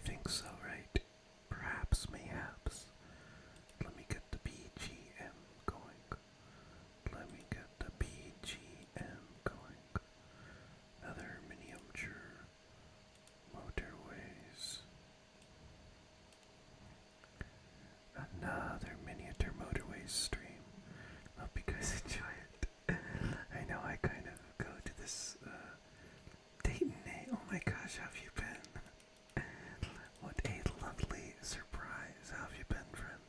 think so, right? Perhaps, mayhaps. Let me get the BGM going. Let me get the BGM going. Another miniature motorways. Another miniature motorways stream. Hope you guys enjoy it. I know I kind of go to this Dayton. Oh my gosh, how have you been? What a lovely surprise. How have you been, friend?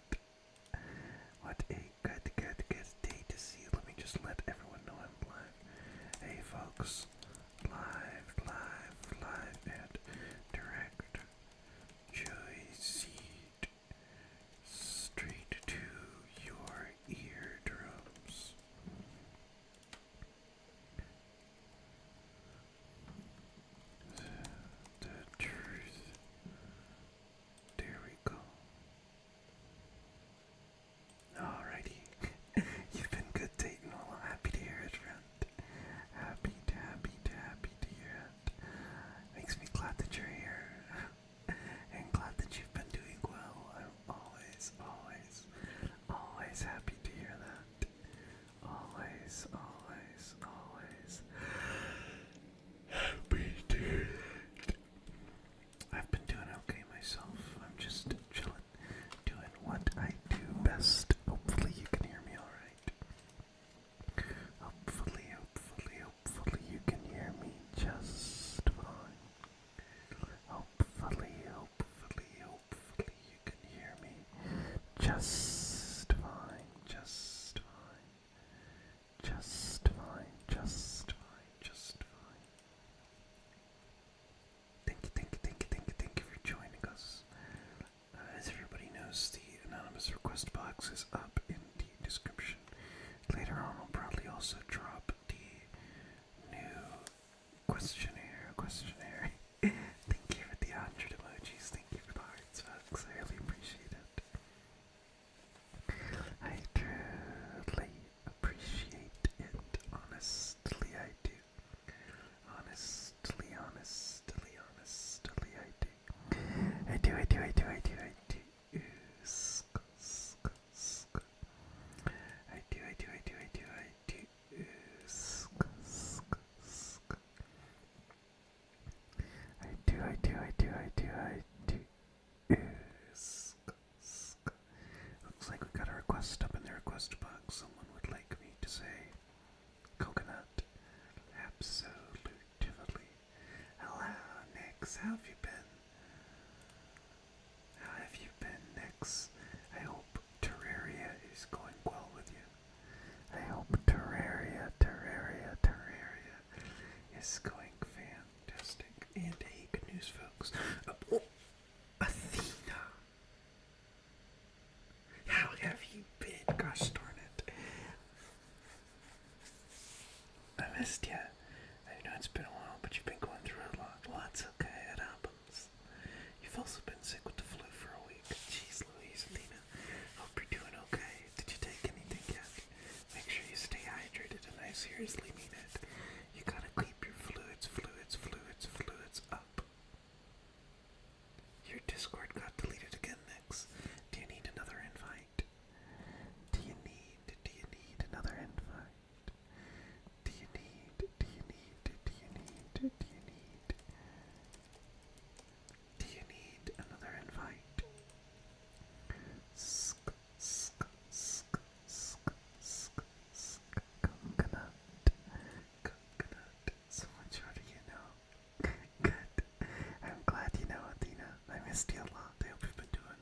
What a good day to see you. Let me just let everyone know I'm live. Hey folks, live, and direct. Joy seed straight to your eardrums. The truth. There we go. Alrighty. You've been good, Dayton. Well, I'm happy to hear it, friend. Happy to hear it. Makes me glad that you're here. And glad that you've been doing well. I'm always happy to hear that. Always happy to hear that. I've been doing okay myself. I'm just chilling, doing what I do best. Hopefully you can hear me alright. Hopefully you can hear me just fine. Hopefully you can hear me just fine. Thank you for joining us. As everybody knows, the anonymous request box is up in the description. Later on, I'll probably also drop the new questionnaire. Thank you for the 100 emojis. Thank you for the hearts, folks. I really appreciate it. I truly appreciate it. Honestly, I do. Honestly, I do. I do. Looks like we got a request up in the request box. Someone would like me to say coconut. Absolutely. Hello, Nix. How have you been? Nix? I hope Terraria is going well with you. I hope Terraria is going fantastic. And hey, good news, folks. Oh, Athena. How have you been? Gosh darn it. I missed you. I know it's been a while, but you've been going through a lot. Well, that's okay. It happens. You've also been sick with the flu for a week. Jeez Louise, Athena. Hope you're doing okay. Did you take anything yet? Make sure you stay hydrated, and I seriously mean it. You gotta keep your fluids up. Your Discord got deleted again, Nix. Do you need another invite? Do you need another invite? Do you need another invite? Coconut. So much how do you know? Good. I'm glad you know, Athena. I missed you a lot. I hope you've been doing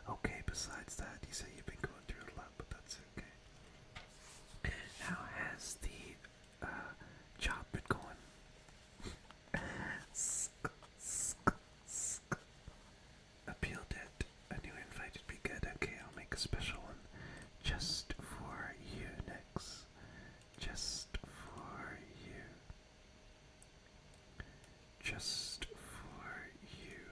okay besides that. You say you've been going through a lot, but that's okay. How has the job been going? Appealed it. A new invite would be good. Okay, I'll make a special one just for you, Nix. Just for you. Just for you.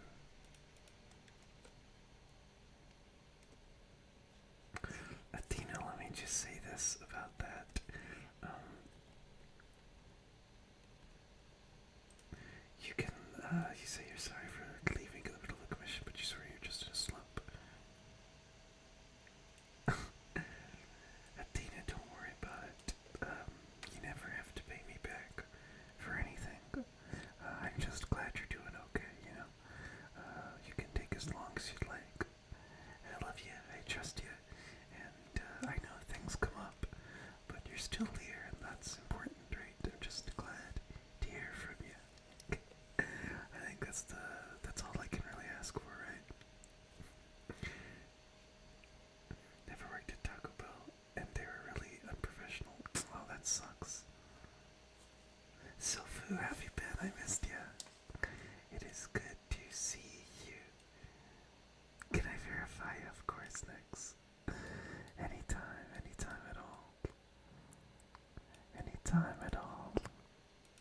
time at all.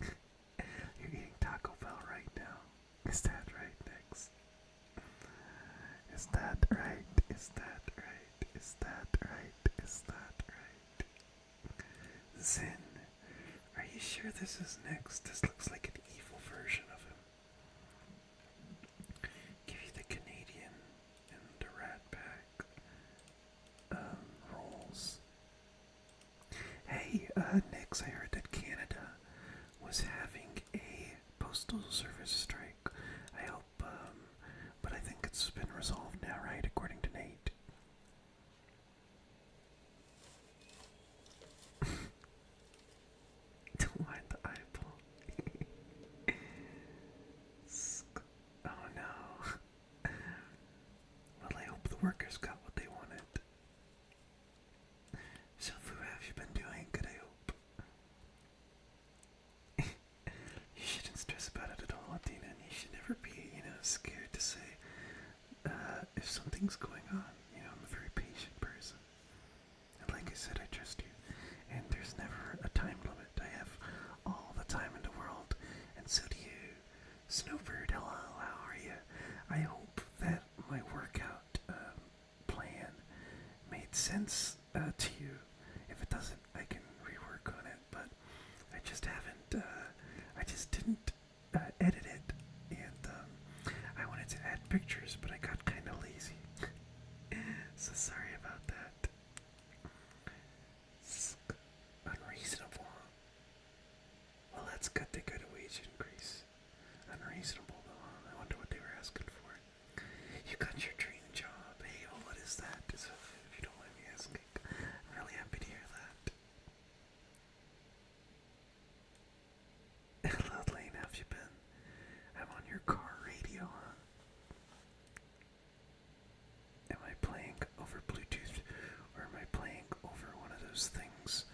You're eating Taco Bell right now. Is that right, Nix? Is that right? Is that right? Is that right? Is that right? Zen, are you sure this is Nix? This looks like an evil version of him. Give you the Canadian and the Rat Pack rolls. Hey, Nix, I heard that Canada was having a postal service strike. I hope, but I think it's been resolved now, right? According to Nate. Don't mind the eyeball. Oh no. Well, I hope the workers got what they wanted. So, Fu, have you been doing good, I hope? You shouldn't stress about it at all, Dina, and you should never be, scared to say, if something's going on. I'm a very patient person. And like I said, I trust you. And there's never a time limit. I have all the time in the world. And so do you. Snowbird, hello, how are you? I hope that my workout plan made sense to you. If it doesn't, I can rework on it. But I just haven't, I just didn't edit it. And I wanted to add pictures, but I got kind of lazy. So sorry about that. Unreasonable. Well, that's good. They got a wage increase. Unreasonable, though. I wonder what they were asking for. You got your dream job. Hey, oh, what is that? If you don't mind me asking, I'm really happy to hear that. Hello, Lane. How have you been? I'm on your car radio, huh? Am I playing over Bluetooth, or am I playing over one of those things?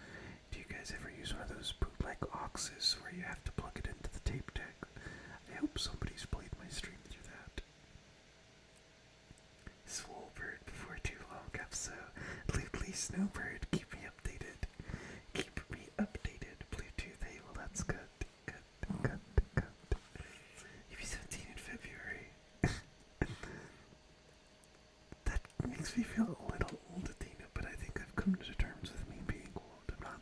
Do you guys ever use one of those bootleg auxes where you have to plug it into the tape deck? I hope somebody's played my stream through that. Swolebird before too long, so Please, Snowbird, keep me updated. Keep me updated. Bluetooth, hey, well that's good. Good. You'll be 17 in February. That makes me feel a little old, Athena, but I think I've come to terms with me being old. I'm not,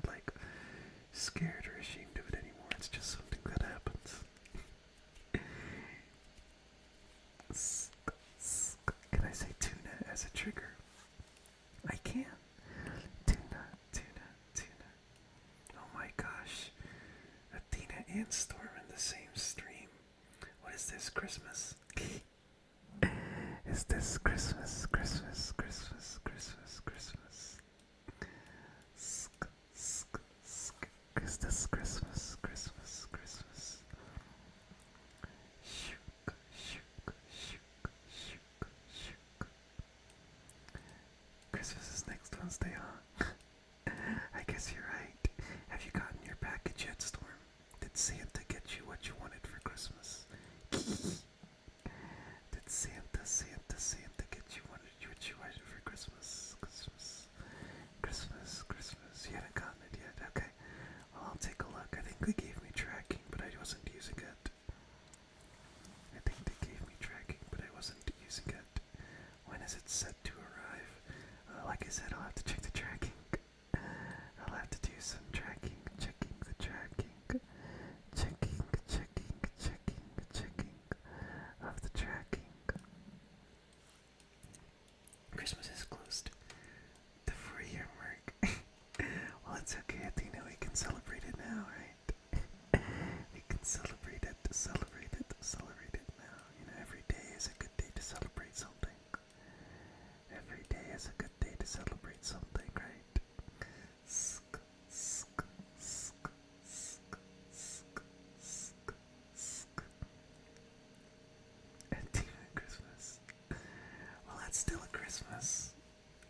scared or ashamed of it anymore. It's just something that happens. Can I say tuna as a trigger? I can. Tuna. Oh my gosh. Athena and Storm in the same stream. What is this, Christmas? Is this Christmas? Is this Christmas? Christmas is next Wednesday, huh? I guess you're right. Have you gotten your package yet, Storm? Did Santa get you what you wanted for Christmas? Did Santa get you what you wanted for Christmas? Christmas. You haven't gotten it yet? Okay. Well, I'll take a look. I think they gave me tracking, but I wasn't using it. When is it set to arrive? Like I said, I'll have to check the tracking. I'll have to do some tracking, checking the tracking. Checking of the tracking. Christmas is closed. The 4-year mark. Well, it's okay, Athena. We can celebrate it now, right? We can celebrate it now. Every day is a good day to celebrate something. Every day is a good day to celebrate something, right? Athena Christmas. Well, that's still a Christmas.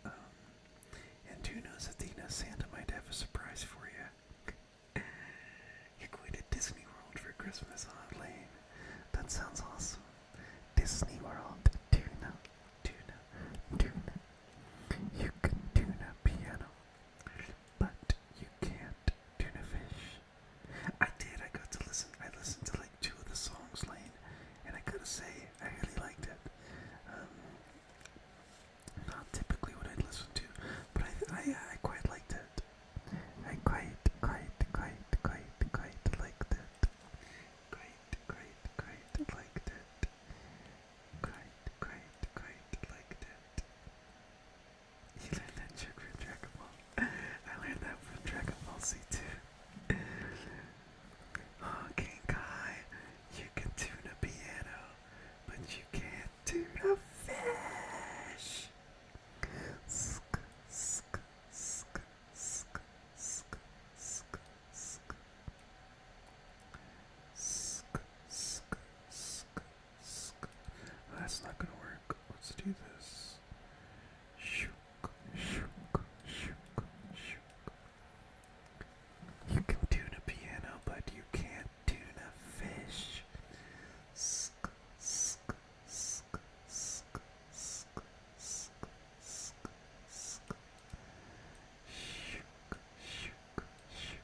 And who knows, Athena, Santa might have a surprise for you. You're going to Disney World for Christmas, huh, Lane? That sounds awesome. Disney World. Tuna. You can tuna piano, but you can't tuna fish. let's do this. Shook, shook, shook, shook. You can tune a piano, but you can't tune a fish. Sk, sk, sk, sk, sk, sk, sk, sk. Shook, shook, shook,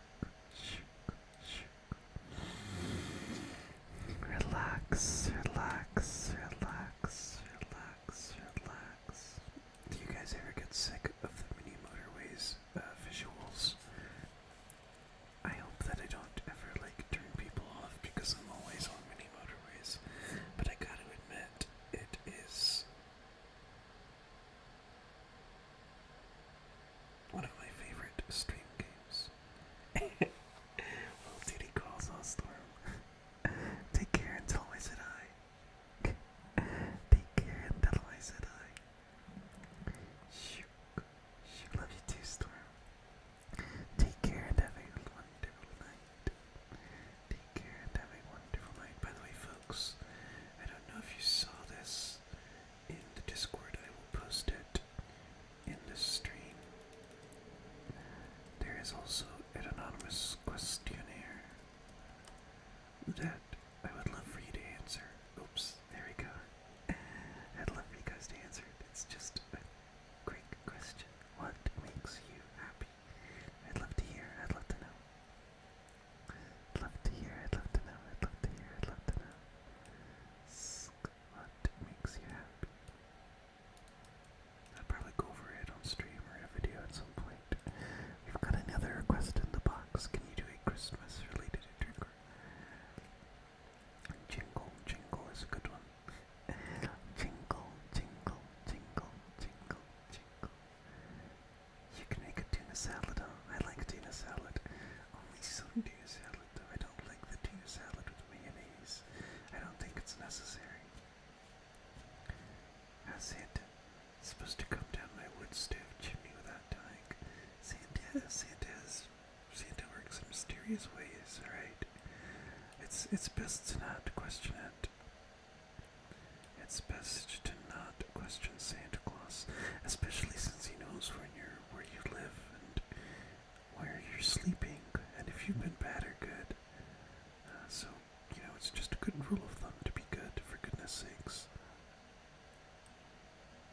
shook, shook. Relax, relax, relax, relax, relax. Do you guys ever get sick of the mini motorways visuals? I hope that I don't ever turn people off because I'm always on mini motorways. But I gotta admit, it is one of my favorite stream games. Well, duty calls all storm. Take care and tell I said hi. Take care and tell I said hi. Shook. Shook. Love you too, Storm. Take care and have a wonderful night. Take care and have a wonderful night. By the way, folks, I don't know if you saw this in the Discord. I will post it in the stream. There is also an anonymous questionnaire that I would love for you to answer. Oops, there we go. I'd love for you guys to answer it. It's just a quick question. What makes you happy? I'd love to hear. I'd love to know. I'd love to hear. I'd love to know. I'd love to hear. I'd love to know. What makes you happy? I'll probably go over it on stream or in a video at some point. We've got another request in the box. Can you do a Christmas related trigger? Jingle, jingle is a good one. Jingle, jingle, jingle, jingle, jingle. You can make a tuna salad, huh? I like tuna salad. Only some tuna salad, though. I don't like the tuna salad with mayonnaise. I don't think it's necessary. How's Santa? Supposed to come down my wood stove chimney without dying. Santa works in mysterious ways, alright? It's best to not question it. It's best to not question Santa Claus, especially since he knows where you live and where you're sleeping, and if you've been bad or good. So, it's just a good rule of thumb to be good, for goodness sakes.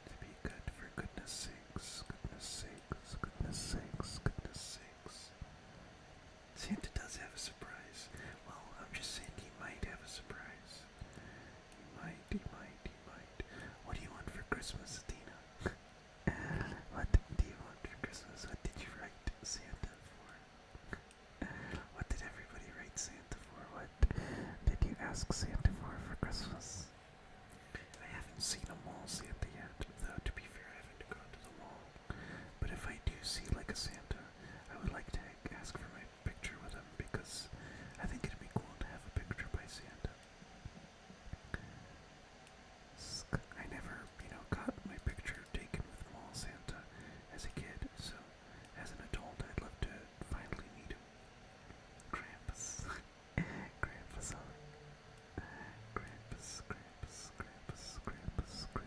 To be good, for goodness sakes, goodness sakes, goodness sakes, goodness sakes. Santa does have a surprise. Well, I'm just saying he might have a surprise. He might. What do you want for Christmas, Athena? What do you want for Christmas? What did you write Santa for? What did everybody write Santa for? What did you ask Santa for Christmas? I haven't seen a mall Santa yet, though to be fair I haven't gone to the mall. But if I do see a Santa, I would like to ask for my picture with him because I think it'd be cool to have a picture by Santa. I never, got my picture taken with mall Santa as a kid, so as an adult I'd love to finally meet him. Krampus. Krampus on. Krampus, Krampus, Krampus, Krampus, Krampus.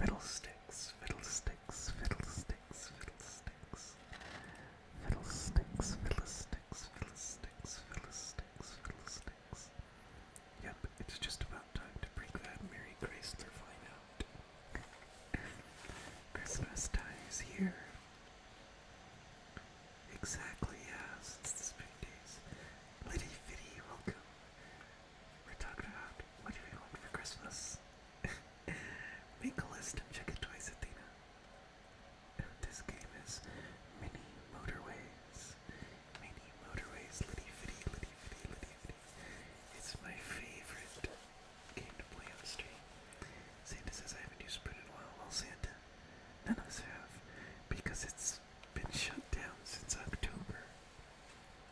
Fiddlesticks, fiddlesticks, fiddlesticks, fiddlesticks. Fiddlesticks, fiddlesticks, fiddlesticks, fiddlesticks, fiddlesticks. Yep, it's just about time to bring that Mary Chrysler vine out. Christmas time is here. Exactly, yes, it's the spring days. Liddy Fitty, welcome. We're talking about what do we want for Christmas. Make a list and check it twice, Athena. This game is Mini Motorways. Mini Motorways, Liddy Fitty, Liddy Fitty, Liddy Fitty. It's my favorite game to play on stream. Santa says I haven't used Sprint in a while. Well, Santa, none of us have, because it's been shut down since October.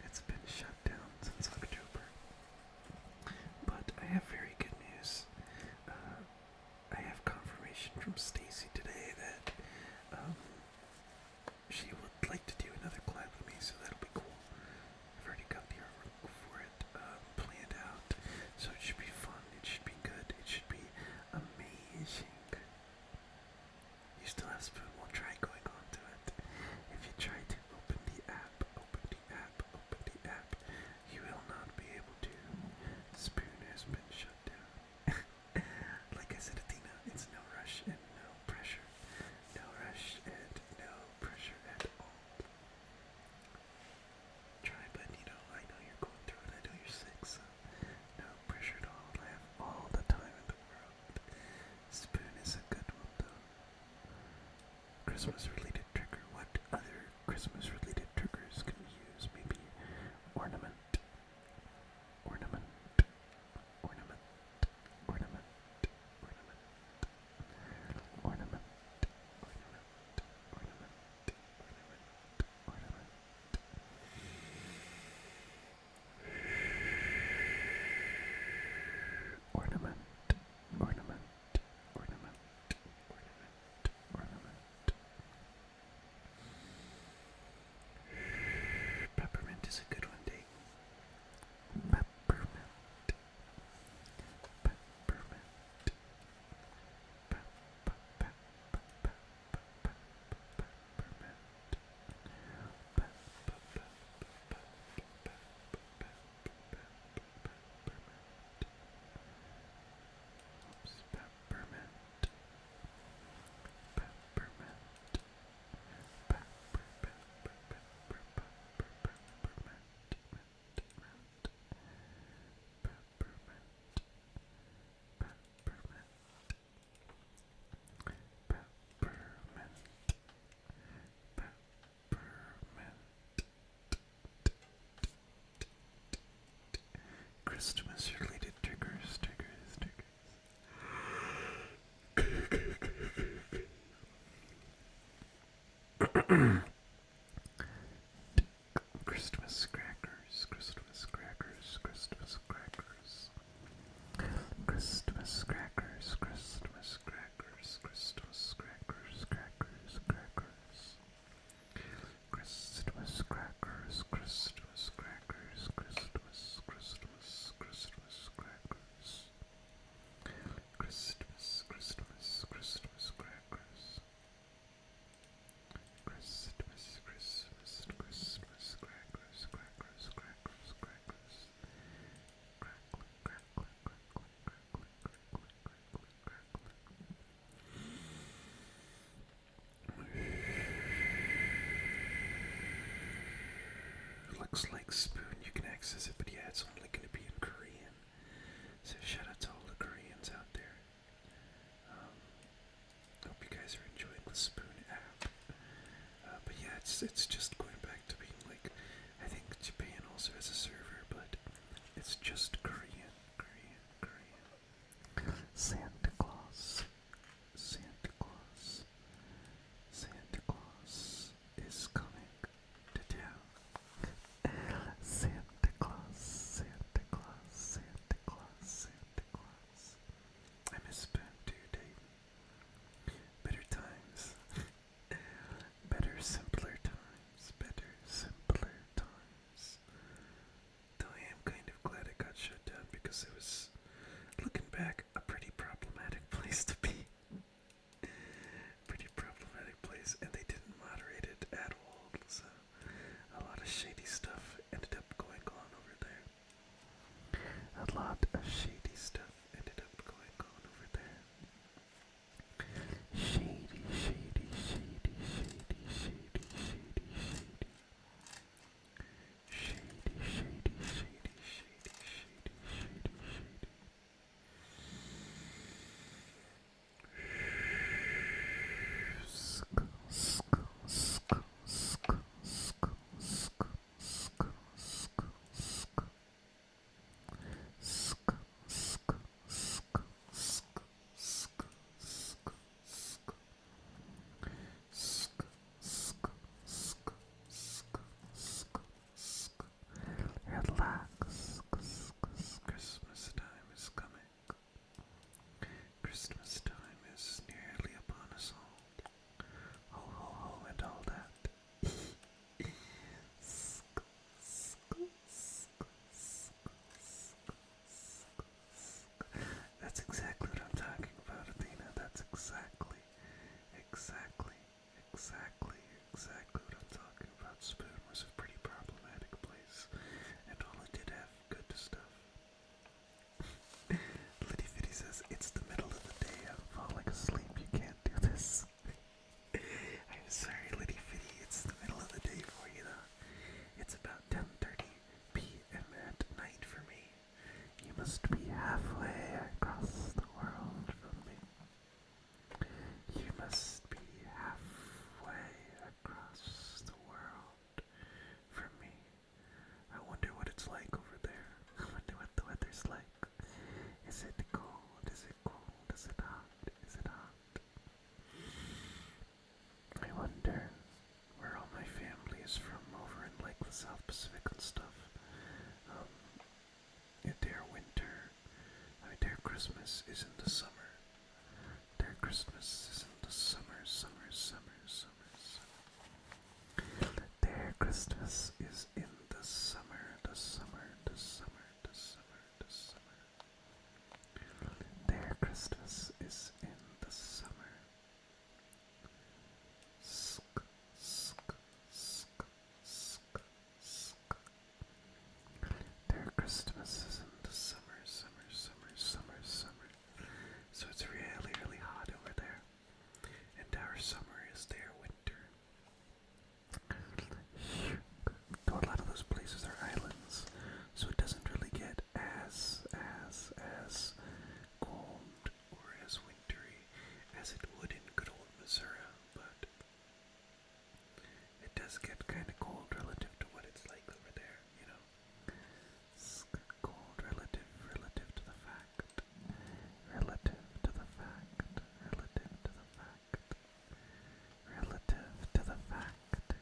It's been shut down since October. But I have very good news. I have confirmation from Stacy today that she would like to do another collab with me, so that'll be cool. I've already got the artwork for it planned out, so it should be fun, it should be good, it should be amazing. You still have Spoon, we'll try going on to it. If you try to open the app, you will not be able to. Spoon has been shut down. Like I said, Athena, it's no rush and no pressure. No rush and no pressure at all. Try, but I know you're going through it. I know you're sick, so no pressure at all. I have all the time in the world. Spoon is a good one, though. Christmas-related trigger. What other Christmas-related triggers can we use? Maybe ornament. Ornament. Ornament. Ornament. Ornament. Ornament. Ornament. Ornament. Ornament. Ornament. Ornament. Ornament. Ornament. Ornament. Peppermint is a good one, Dave. Peppermint. Peppermint. Christmas-related triggers. Christmas crackers. Christmas crackers. Christmas crackers. Christmas crackers. Christmas crackers. Christmas crackers. Crackers. Crackers. Christmas crackers. Christmas crackers. Christmas. Christmas. Christmas crackers. Christmas. Christmas. Christmas crackers. Christmas, Christmas, Christmas, crackers, crackers, crackers, crackers. Crackling, crackling, crackling, crackling, crackling, crackling, crackling. Looks like Spoon, you can access it, but yeah, it's only going to be in Korean. So shout out to all the Koreans out there. Hope you guys are enjoying the Spoon app. But yeah, it's just going back to being like, I think Japan also has a server, but it's just Korean. Santa Claus. Santa Claus. Santa Claus is coming to town. Santa Claus. Santa Claus. Santa Claus. Santa Claus. I miss Spoon too, Dave. Better times. Better, simpler times. Better, simpler times. Though I am kind of glad it got shut Christmas is in the summer. Their Christmas is in the summer, summer, summer, summer, summer. Their Christmas is in the summer, the summer, the summer, the summer, the summer. Their Christmas is in the summer. Sk, sk, sk, sk, sk. Their Christmas is in the summer, summer, summer, summer, summer. So it's really, really hot over there. And our summer is their winter. Though a lot of those places are islands, so it doesn't really get as cold or as wintry as it would in good old Missouri, but it does get kind of cold relative to what it's like over there, you know. It's cold relative to the fact, relative to the fact, relative to the fact, relative to the fact,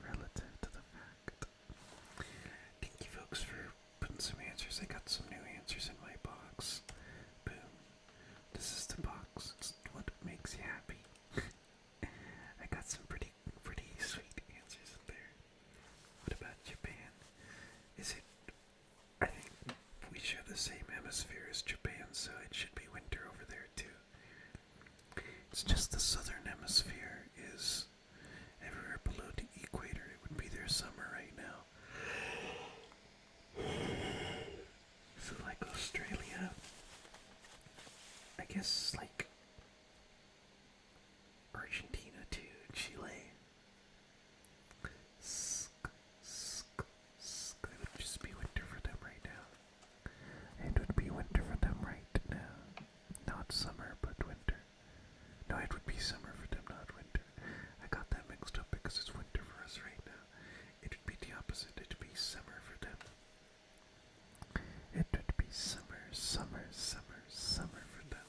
relative to the fact. Thank you folks for putting some answers. I got some new answers in my box. Boom. This is the box. It's what makes you happy. I got some pretty sweet answers in there. What about Japan? Is it... I think we share the same hemisphere as Japan, so it should be winter over there too. It's just the southern hemisphere is everywhere below the equator. It would be their summer right now. So like Australia, I guess like Argentina too, Chile. It would just be winter for them right now. It would be winter for them right now. Not summer, but winter. No, it would be summer for them, not winter. I got that mixed up because it's winter for us right now. It would be the opposite. It would be summer for them. It would be summer, summer, summer, summer for them.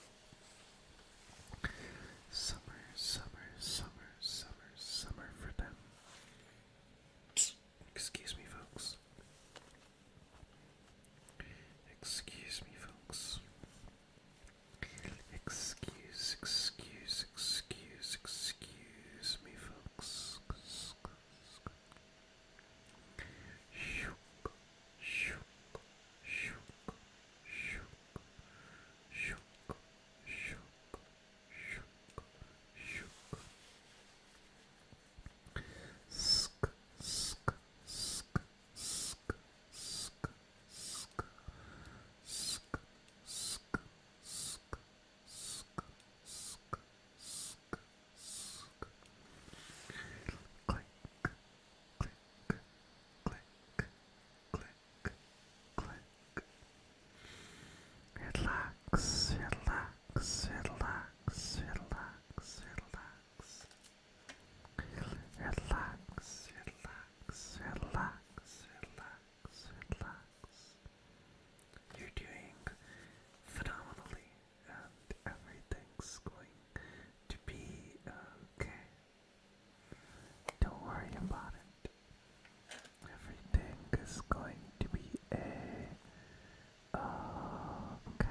Summer, summer, summer, summer, summer for them. Excuse me, folks. Excuse me, folks. Excuse me, folks. Shook, shook, shook, shook, shook, shook, shook, shook. Sk, sk, sk, sk, sk, sk. Sk, sk, sk, sk, sk, sk, sk. Click, click, click, click, click. Relax, relax, relax, relax, relax. Relax, relax, relax, relax, relax. You're doing phenomenally, and everything's going to be okay. Don't worry about it. Everything is going to be okay.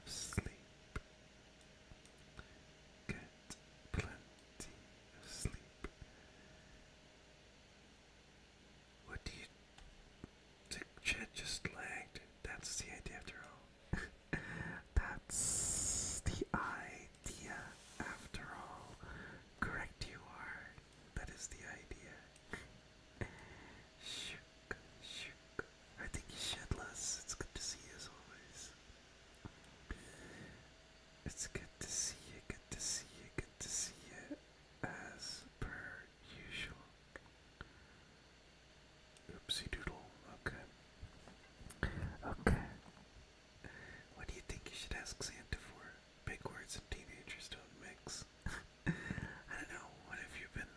of sleep. Get plenty of sleep. What do you think? Chat just lagged. That's the idea after all. That's the idea after all. Correct you are. That is the idea. Shook, shook. I think you shed less. It's good to see you as always. It's good to see you, good to see you, good to see you as per usual. Oopsie doodle. Okay. Okay. What do you think you should ask Santa for? Big words and teenagers don't mix. I don't know. What have you been?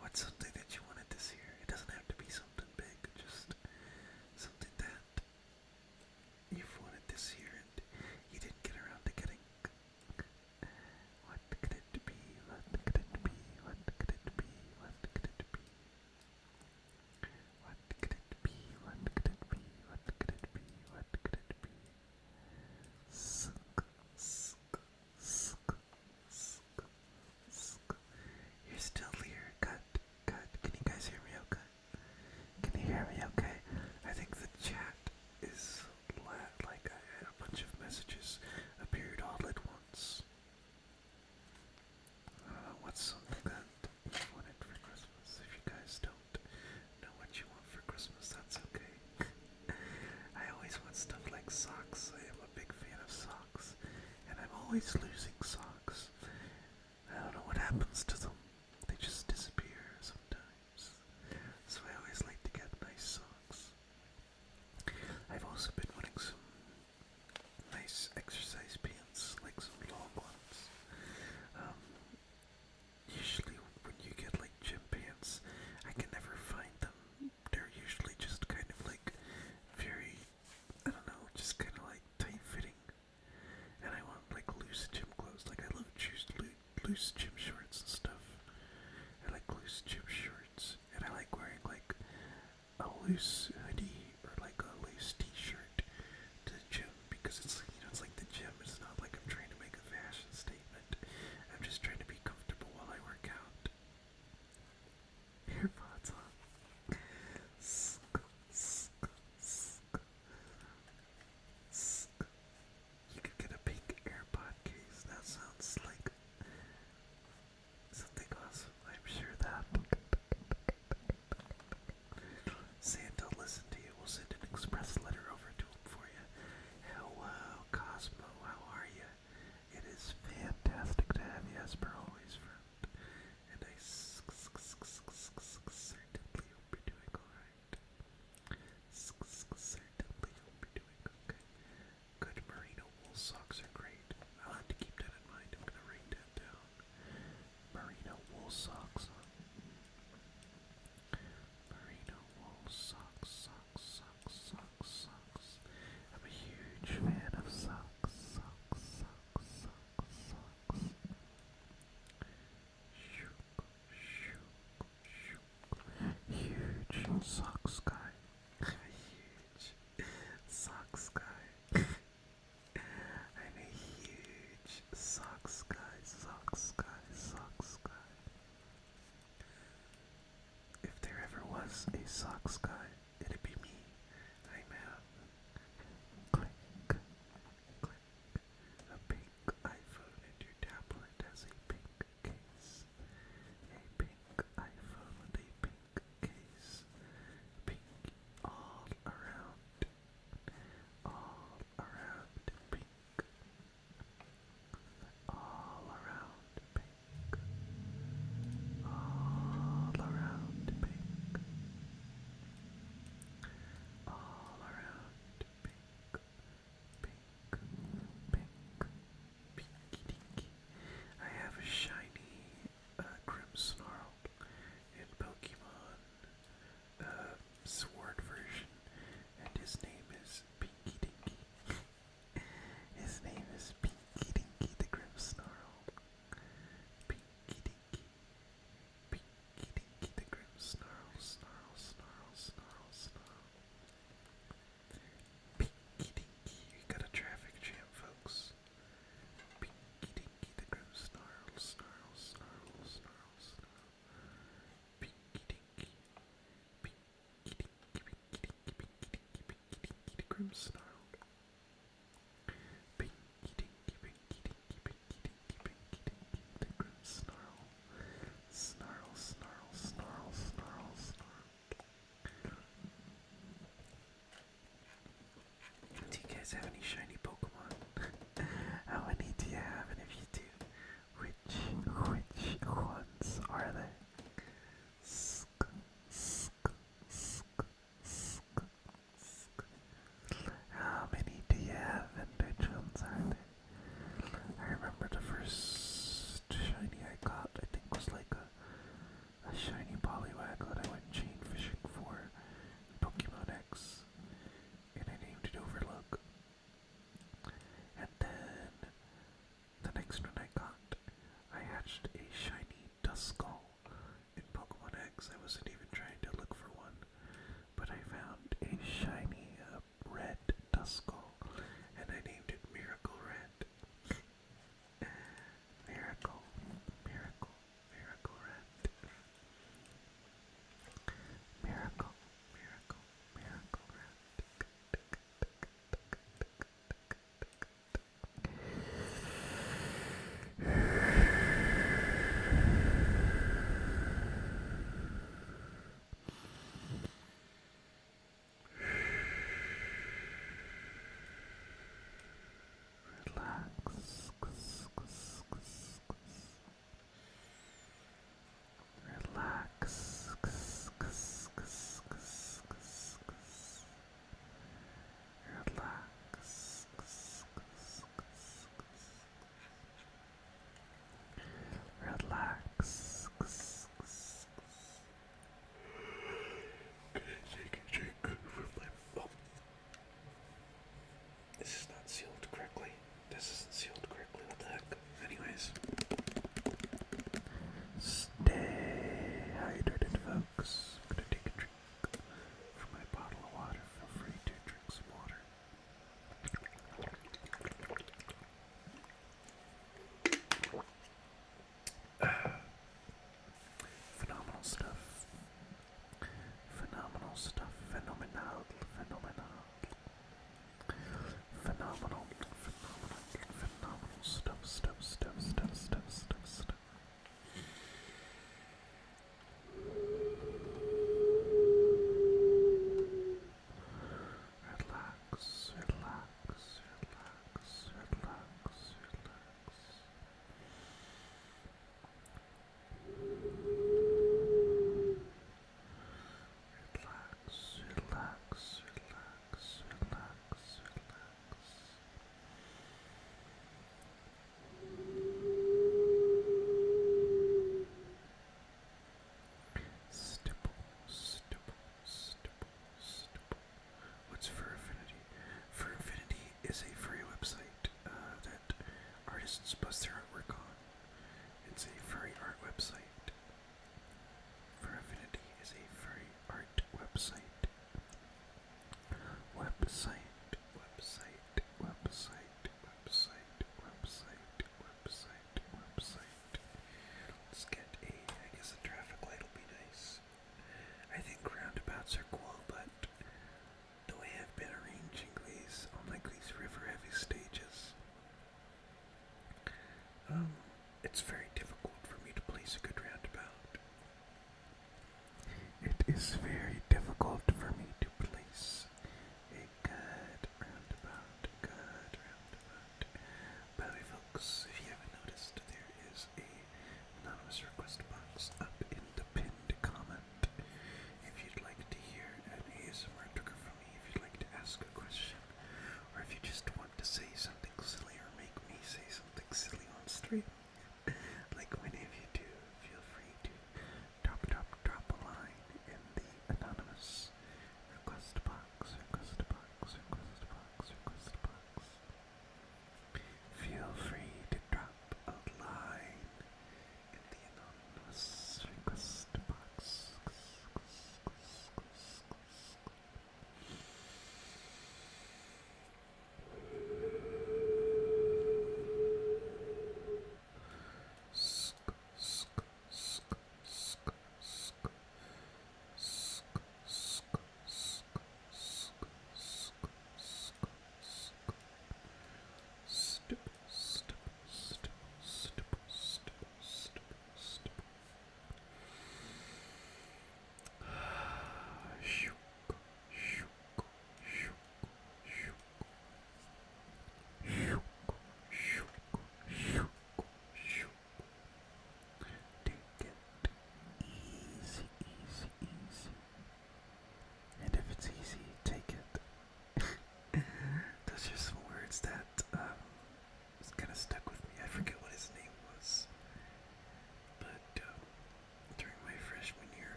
What's something that you wanted this year? It doesn't have to be something big, just something that you've wanted this year and you didn't get around to getting. What could it be? What could it be? What could it be? What could it be? What could it be? What could it be? What could it be? What could it be? Suck, suck, suck, suck, suck. You're still here. Good, good. Can you guys hear me okay? Can you hear me okay? I think the chat is like I had a bunch of messages appeared all at once. What's something that you wanted for Christmas? If you guys don't know what you want for Christmas, that's okay. I always want stuff like socks. I am a big fan of socks. And I'm always losing socks. I don't know what happens to them. They just disappear sometimes. So I always like to get nice socks. I've also been wanting some nice exercise pants, like some long ones. Usually when you get like gym pants, I can never find them. They're usually just kind of like very, I don't know, just kind of like tight fitting. And I want like loose gym clothes. Like I love loose gym shorts and stuff. I like loose gym shorts, and I like wearing like a loose hoodie or like a loose t-shirt to the gym because it's like, it's like the gym. It's not like I'm trying to make a fashion statement. I'm just trying to be comfortable while I work out. AirPods on. Sk, sk, sk, sk. You could get a pink AirPod case. That sounds like something awesome. I'm sure that Santa listens snarl. Pinky dinky, pinky dinky, pinky dinky, pinky dinky, the grim snarl. Snarl, snarl, snarl, snarl, snarl. Do you guys have any shiny Pokemon? How many do you have? And if you do, which ones are they? Sk, sk, sk, sk, sk. How many do you have and which ones are they? I remember the first shiny I got, I think was like a shiny Poliwag that I went chain fishing for in Pokemon X, and I named it Overlook. And then the next one I got, I hatched a shiny Duskull in Pokemon X. I wasn't even trying to look for one, but I found a shiny red Duskull, and I named it Miracle Red. Miracle, Miracle, Miracle Red. Miracle, Miracle, Miracle Red.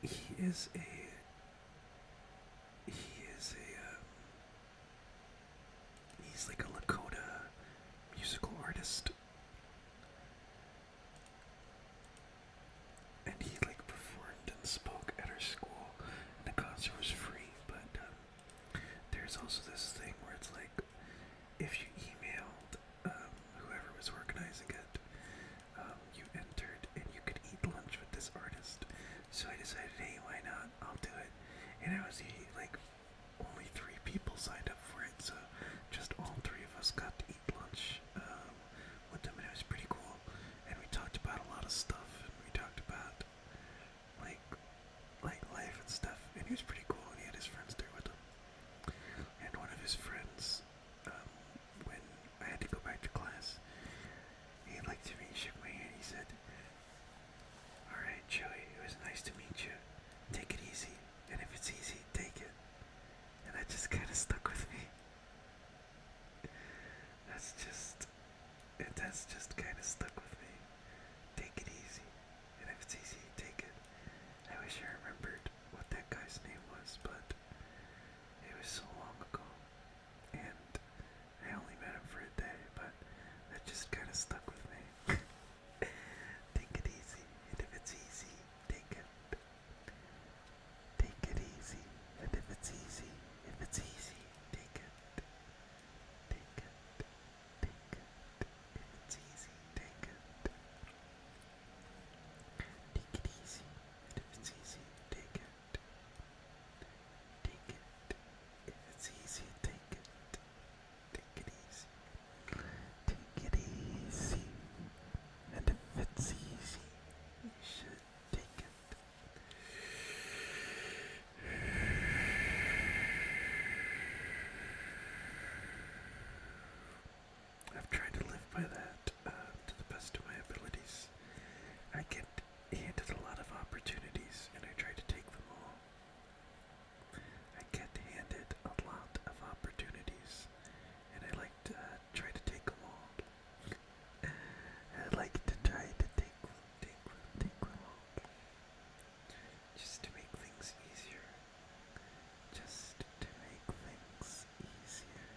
he is a he's like a Lakota musical artist, and he like performed and spoke at our school, and the concert was free. But there's also this thing where it's like if you emailed whoever was organizing it, you entered and you could eat lunch with this artist. So I decided, hey, why not? I'll do it. And I was like only 3 people signed up for it, so just all 3 of us got to eat lunch with them, and it was pretty cool. And we talked about a lot of stuff, and we talked about like life and stuff. And he was pretty cool, and he had his friends there with him. And one of his friends, when I had to go back to class, he looked at me, shook my hand, he said, "All right, Joey, it was nice to meet you. Take it easy, and if it's easy, take it." And that just kind of stuck with me. That's just kind of stuck with me. Take it easy, and if it's easy, take it. I wish I remembered what that guy's name was, but it was so long ago, and I only met him for a day, but that just kind of stuck with me. Take it easy, and if it's easy, take it. Take it easy, and if it's easy, take it. Take it, take it. If it's easy, take it. Take it easy, and if it's easy, take it. Take it. If it's easy, take it. Take it easy. Take it easy. And if it's easy, you should take it. I've tried to live by that to the best of my abilities. I get handed a lot of opportunities, and I try to take them all. I get handed a lot of opportunities, and I like to try to take them all. I like to try to take them all. Just to make things easier. Just to make things easier.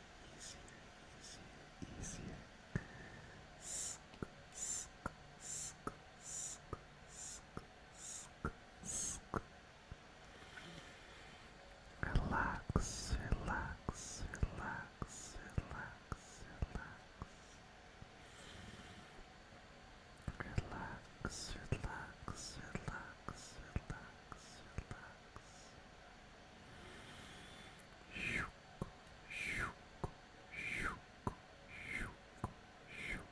Relax, relax, relax, relax, relax. Relax, relax, relax, relax, relax. Shook, shook, shook, shook, shook.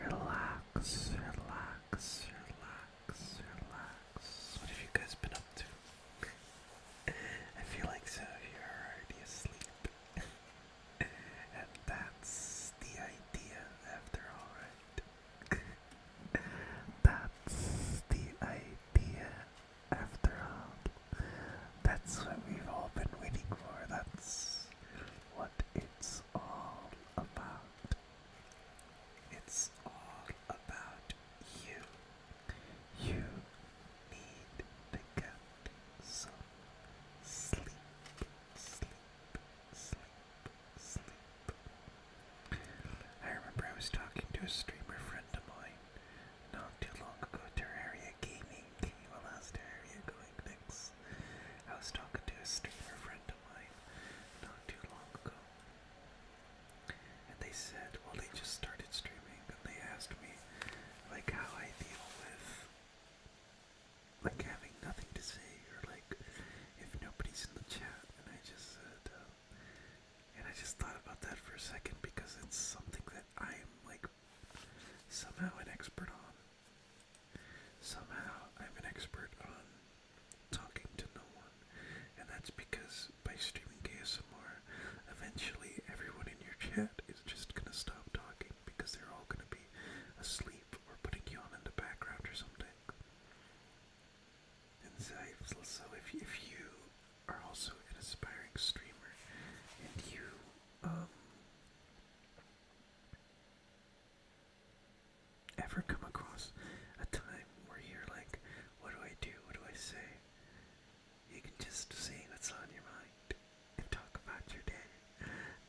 Relax, relax, relax, relax. What have you guys been up to? I feel like some of you are already asleep. And that's the idea after all, right? That's the idea after all. That's what we've all been waiting for. That's what it's all about. It's all about you. You need to get some sleep, sleep, sleep, sleep. I remember I was talking to a streamer friend of mine not too long ago, Terraria Gaming. Well, how's Terraria going, Nix? I was talking to a streamer friend of mine not too long ago, and they said, well, they just started streaming, and they asked me, like, how I deal with, like, having nothing to say, or, like, if nobody's in the chat, and I just said, and I just thought about that for a second, because it's something that I am, like, somehow an expert on. Somehow I'm an expert on talking to no one, and that's because by streaming ASMR, eventually everyone in your chat is just gonna stop talking because they're all gonna be asleep or putting yawn in the background or something. And so if you are also an aspiring streamer and you ever come across a time where you're like, what do I do? What do I say? You can just say what's on your mind and talk about your day.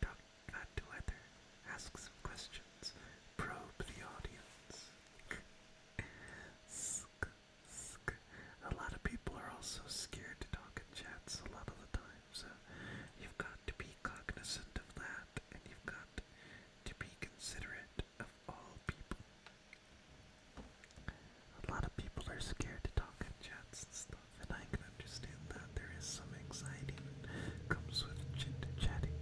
Talk about the weather. Ask some questions. Probe the audience. A lot of people are also scared to talk in chats a lot of the time, so you've got to be cognizant of that, and you've got to be considerate of all people. A lot of people are scared to talk in chats and stuff, and I can understand that. There is some anxiety that comes with chatting.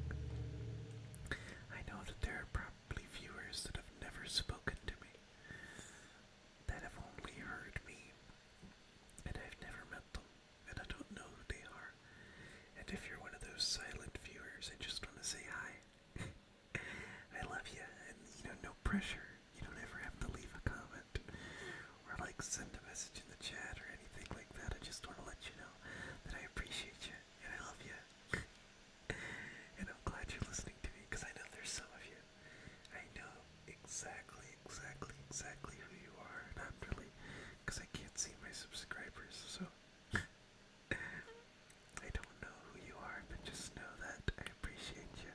I know that there are probably viewers that have never spoken to me, that have only heard me, and I've never met them, and I don't know who they are. And if you're one of those silent viewers, I just want to say hi. I love you, and no pressure. You don't ever have to leave a comment or like send a message in the chat or anything like that. I just want to let you know that I appreciate you and I love you. And I'm glad you're listening to me, because I know there's some of you. I know exactly who you are, not really, because I can't see my subscribers, so I don't know who you are, but just know that I appreciate you.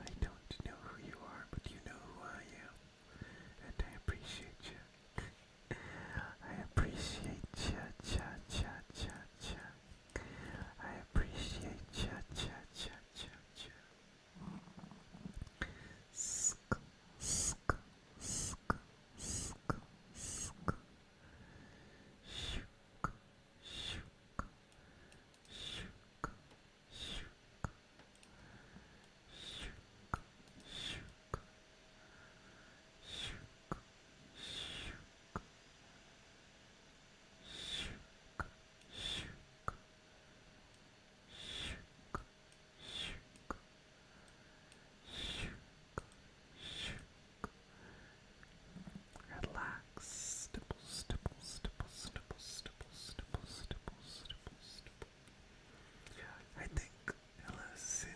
I don't know who you are, but you know who I am, and I appreciate you. I appreciate ya, cha, cha, cha, cha. I appreciate ya, cha, cha, cha, cha. Sk, sk, sk, sk, sk. Shook, shook, shook, shook, shook, shook, shook, shook, shook, shook, shook, shook, shook, shook. Relax. Stipple, stipple, stipple, stipple, stipple, stipple, stipple, stipple, stipple. I think hello Sin.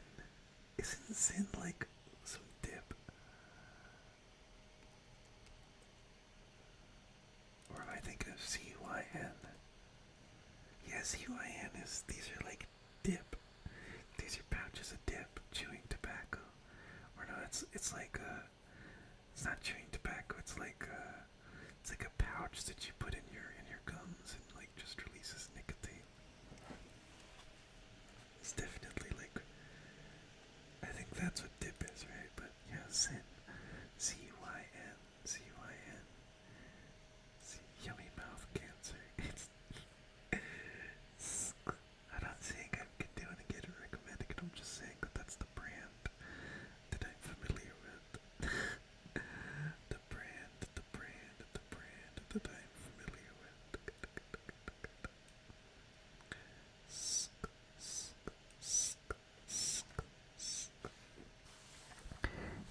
Isn't Sin like some dip? Or am I thinking of CYN? Yeah, CYN is, these are like dip. These are pouches of dip, chewing tobacco. Or no, it's like it's not chewing tobacco, it's like a pouch that you put in your gums and like just releases nicotine. It's definitely like, I think that's what dip is, right? But yeah, Sin. CYN. CYN. Yummy mouth cancer. I'm not saying I can do it and get it recommended, I'm just saying that that's the brand that I'm familiar with. The brand that I'm familiar with.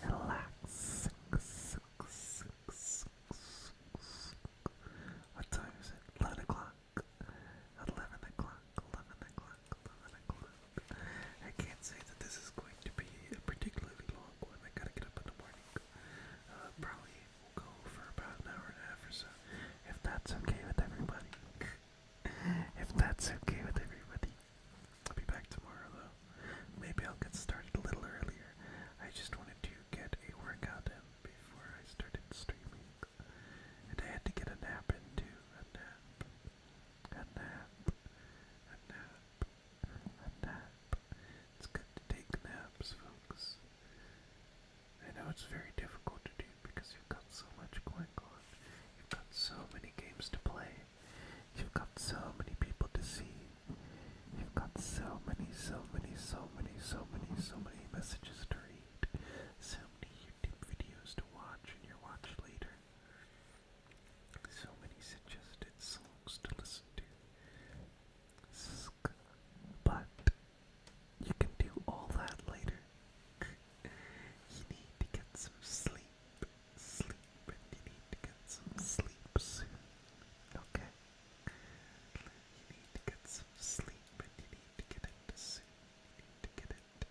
Relax. What time is it? 11 o'clock. 11 o'clock. 11 o'clock. 11 o'clock. I can't say that this is going to be a particularly long one. I gotta get up in the morning. Probably will go for about an hour and a half or so. If that's okay with everybody. If that's okay with everybody. I'll be back tomorrow though. Maybe I'll get started a little earlier. I just wanted to get a workout in before I started streaming. And I had to get a nap in too. A nap. A nap. A nap. A nap. It's good to take naps, folks. I know it's very difficult to do because you've got so much going on. You've got so many games to play. You've got so many people to see. You've got so many messages to read. So many YouTube videos to watch in your watch later. So many suggested songs to listen to. But you can do all that later. You need to get some sleep. And you need to get some sleep soon. Okay? You need to get some sleep and you need to get it soon. You need to get it.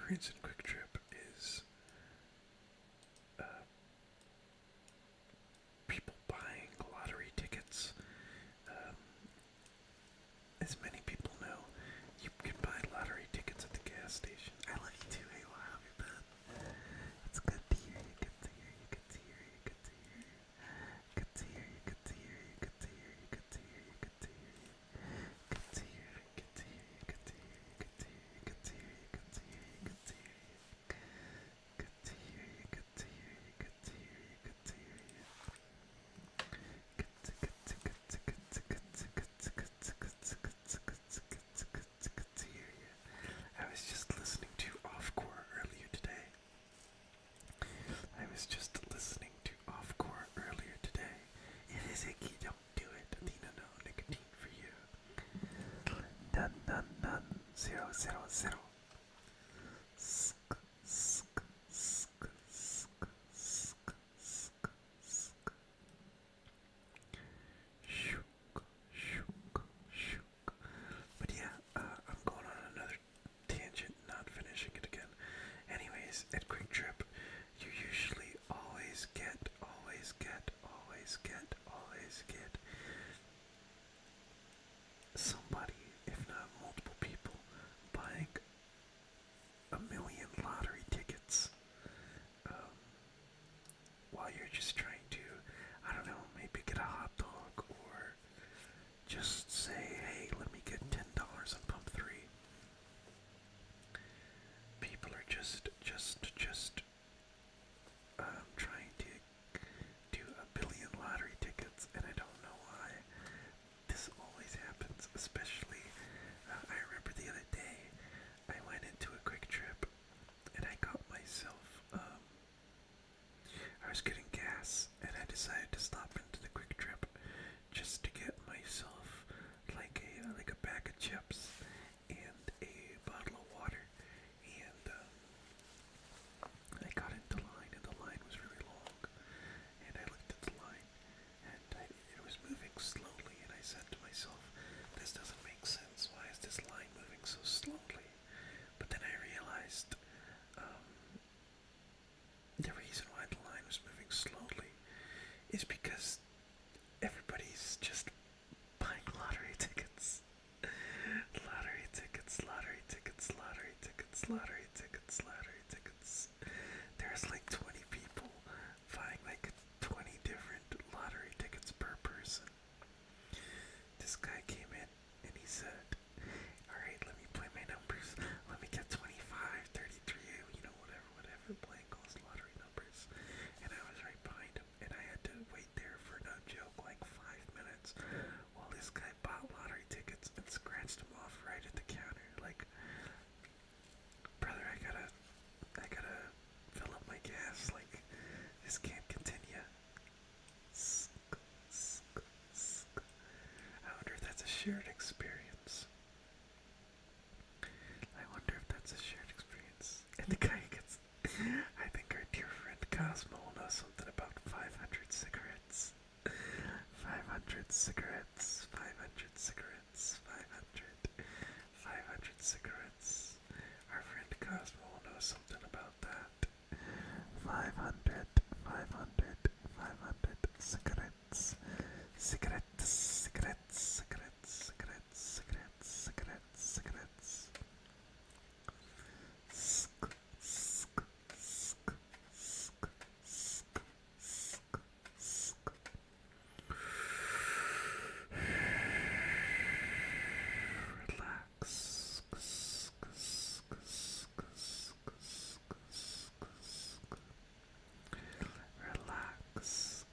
experience in Quick Trip is people buying lottery tickets. Um, as many people know, you can buy lottery tickets at the gas station. I love you too, Halo. How have you been? It's good to hear you. Good to hear you. Good to hear you. Good to hear you. Good to hear you. Good to hear you. Good to hear you. Good to hear you. Good to hear you. Good to hear you. Good to hear you. Good to hear you. Good to hear you. Good to hear you. Good to hear you. Good to hear you. Good to hear you. Good to hear you. Good to hear you. Good to hear you. I was just listening to Offcore earlier today. It is icky, don't do it. Athena, no nicotine for you. None, none, none. 000. Sk, sk, sk, sk, sk, sk, sk. Shook, shook, shook. But yeah, I'm going on another tangent, not finishing it again. Anyways, at Quick Trip, you usually always get somebody, if not multiple people, buying a million lottery tickets while you're just trying to, I don't know, maybe get a hot dog or just say, hey, let me get $10 on pump 3. People are just trying to do a billion lottery tickets, and I don't know why this always happens. Especially, I remember the other day I went into a Quick Trip and I got myself, I was getting gas and I decided to stop into the Quick Trip just to get myself like a bag of chips and a bottle of water. And I got into line, and the line was really long. And I looked at the line, and it was moving slowly. And I said to myself, "This doesn't make sense. Why is this line moving so slowly?" But then I realized the reason why the line was moving slowly is because everybody's just buying lottery tickets. Lottery tickets, lottery tickets, lottery tickets, lottery tickets, lottery tickets. There's like 20 people buying like 20 different lottery tickets per person. This guy came in and he said, alright, let me play my numbers. Let me get 25, 33, you know, whatever playing calls lottery numbers. And I was right behind him, and I had to wait there for, no joke, like 5 minutes while this guy bought lottery tickets and scratched them off right at the counter. Like, brother, I gotta fill up my gas. Like, this can't continue. I wonder if that's a shared experience. And the guy gets, I think our dear friend Cosmo will know something about 500 cigarettes. 500 cigarettes, 500 cigarettes, 500 cigarettes. Our friend Cosmo will know something about that. 500 cigarettes. Cigarettes, cigarettes, cigarettes, cigarettes, cigarettes, cigarettes, cigarettes. Sk, sk, sk, sk, sk, sk, sk. Relax. Sk, sk, sk, sk, sk, sk, sk. Relax.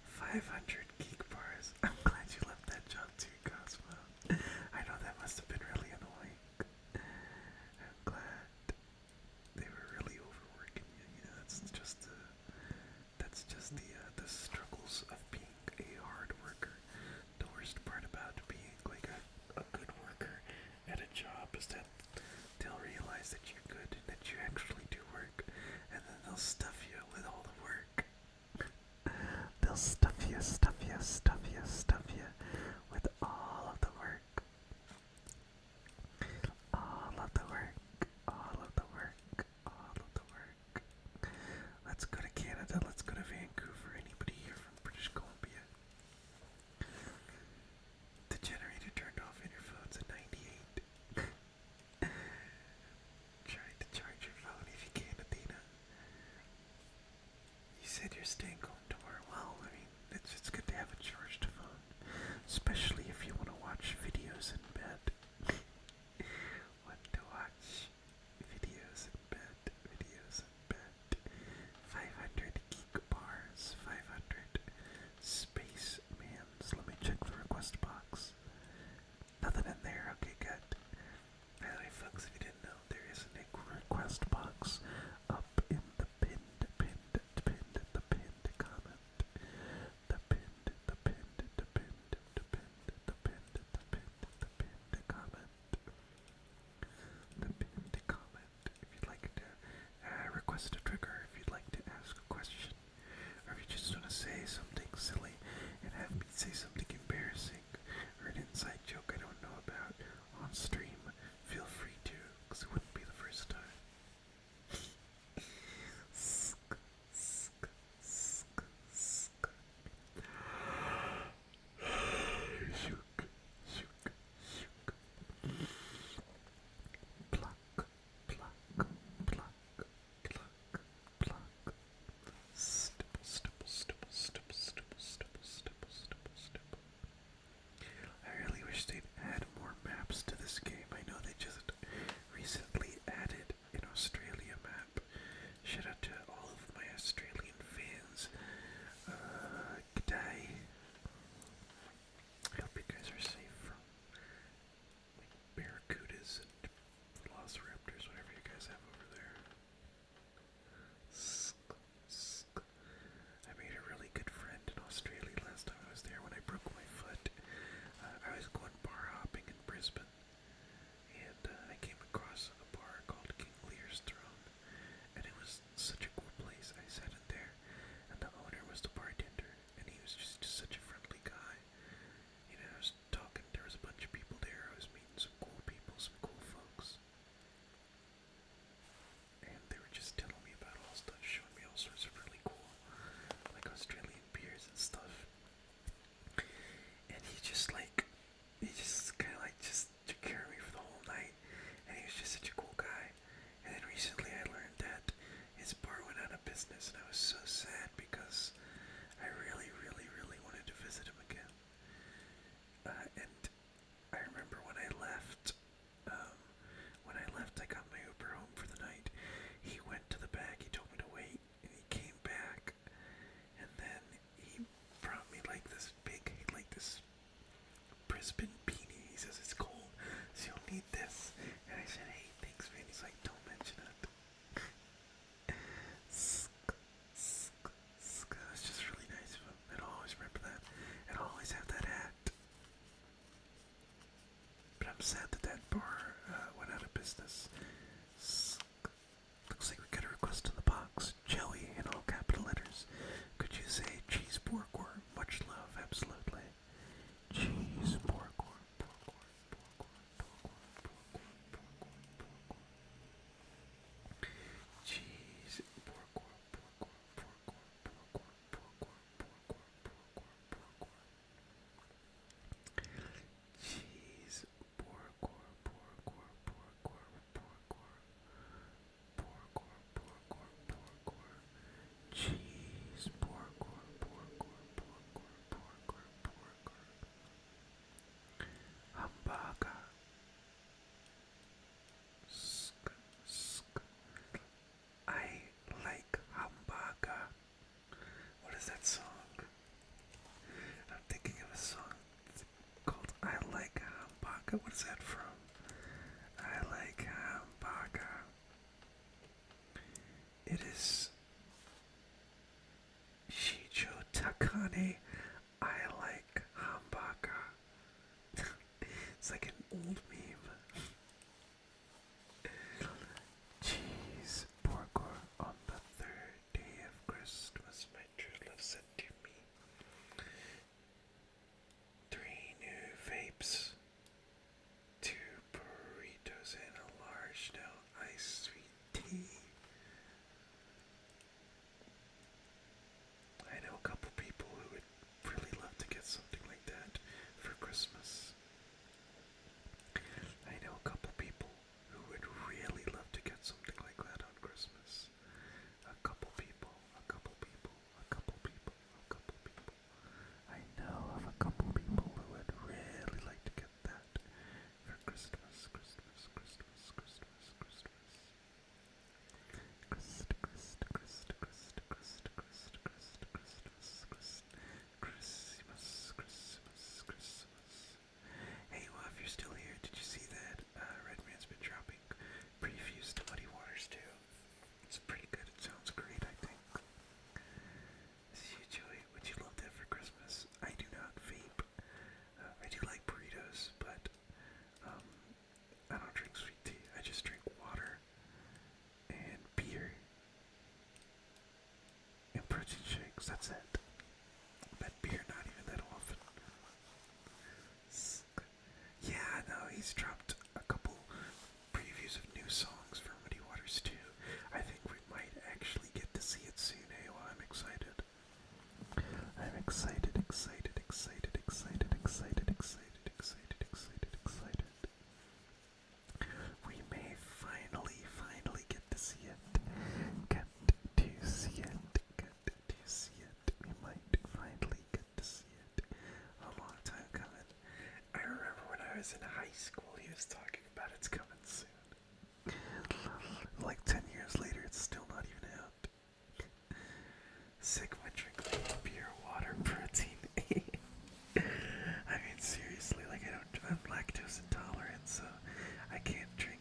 500 geek bars. I'm glad you left that job too, Cosmo. I know that must have been really annoying. I'm glad they were really overworking you. You know, that's just the struggles of being a hard worker. The worst part about being like a good worker at a job is that they'll realize that you're good and that you actually do work, and then they'll stuff you with all the work. They'll stuff you with all of the work. All sad that that bar went out of business. Looks like we got a request in the box. Joey in all capital letters. Could you say cheese porkor? Much love, absolutely. Cheese porkor, porkor, porkor, porkor, porkor. Cheese porkor, porkor, porkor, porkor, porkor, porkor, porkor, porkor. Cheese porkor, porkor, porkor, porkor. Porkor, porkor, porkor. Cheese, porkor, porkor, porkor, porkor, porkor. Hamburger. Sk, sk. I like hamburger. What is that song? I'm thinking of a song called I Like Hamburger. What is that from? I like hamburger. It is Shijo Takane. I like hamburger. It's like an old meme. Cheese porkor on the third day of Christmas, my true love sent to me. 3 new vapes, 2 burritos, and a large now iced sweet tea. I know a couple people who would really love to get something like that for Christmas. I know a couple people who would really love to get something like that on Christmas. A couple people, a couple people, a couple people, a couple people. I know of a couple people who would really like to get that for Christmas, Christmas, Christmas, Christmas, Christmas. Hey, well, if you're still here, did you see that Redman's been dropping previews to Muddy Waters 2? It's pretty good. It sounds great, I think. This is you, Joey. Would you love that for Christmas? I do not vape. I do like burritos, but I don't drink sweet tea. I just drink water and beer and protein shakes. That's it. But beer, not even that often. Yeah, no, he's dropped a couple previews of new songs for Muddy Waters 2. I think we might actually get to see it soon. Hey, well, I'm excited. I'm excited, excited, excited, excited, excited, excited, excited, excited, excited. We may finally get to see it. Get to see it. Get to see it. We might finally get to see it. A long time coming. I remember when I was in high school, he was talking about it's coming soon. Like 10 years later, it's still not even out. Sigma drink like beer, water, protein. I mean, seriously, like I'm lactose intolerant, so I can't drink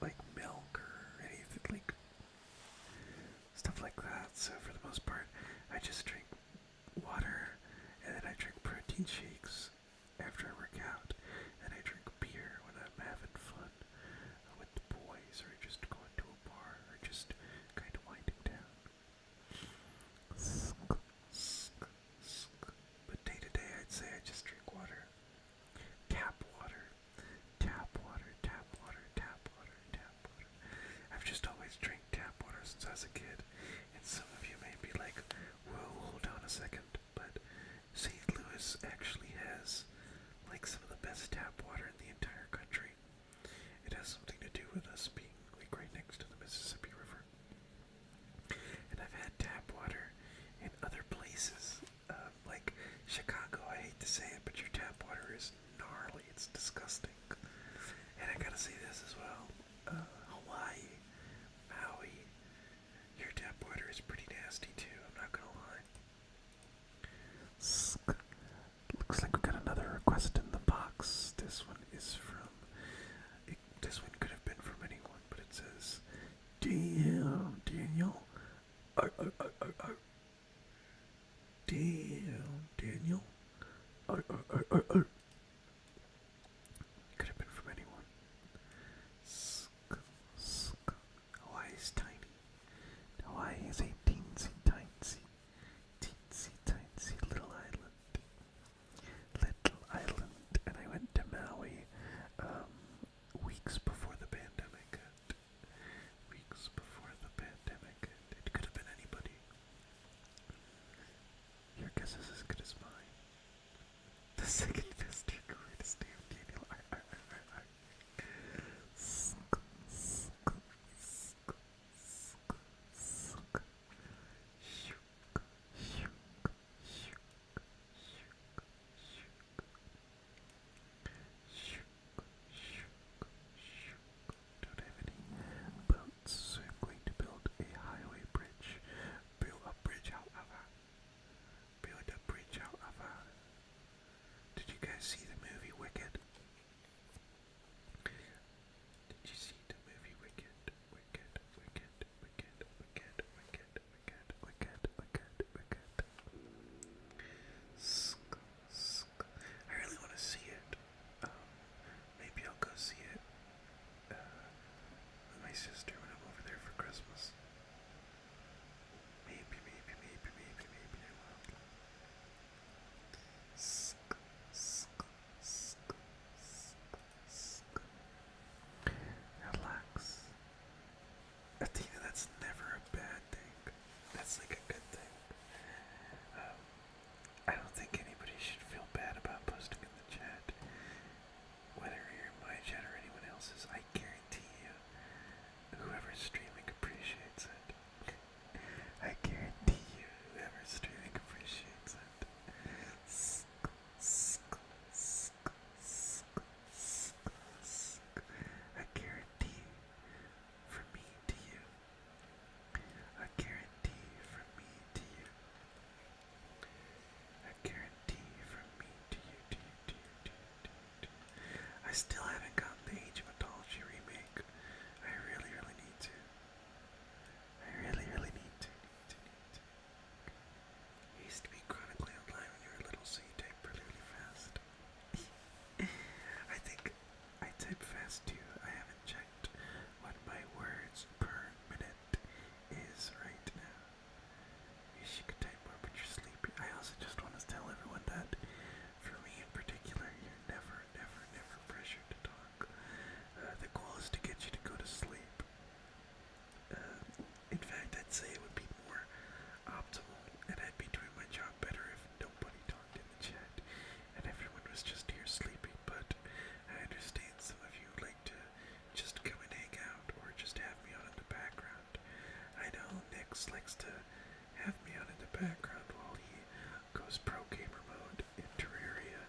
like milk or anything like stuff like that. So for the most part, I just drink water, and then I drink protein shakes after I work out, and I drink beer when I'm having fun with the boys, or just going to a bar, or just kind of winding down. But day to day, I'd say I just drink water. Tap water. Tap water, tap water, tap water, tap water. I've just always drank tap water since I was a kid. And some of you may be like, whoa, hold on a second. But St. Louis actually has like some of the best tap water in the entire country. It has something to do with us being like right next to the Mississippi River. And I've had tap water in other places, like Chicago. I hate to say it, but your tap water is gnarly. It's disgusting. And I gotta say this as well. Hawaii, Maui, your tap water is pretty nasty too. I'm not gonna lie. Looks like we got another request in the box. This one is from. This one could have been from anyone, but it says, "Damn, Daniel. Damn, Daniel. Could have been as to, I haven't checked what my words per minute is right now. Wish you could type more, but you're sleepy. I also just want to tell everyone that, for me in particular, you're never, never, never pressured to talk. The goal is to get you to go to sleep. In fact, I'd say it would be more optimal, and I'd be doing my job better if nobody talked in the chat, and everyone was just here sleeping, but I understand some of you like to just come and hang out, or just have me on in the background. I know Nix likes to have me on in the background while he goes pro gamer mode in Terraria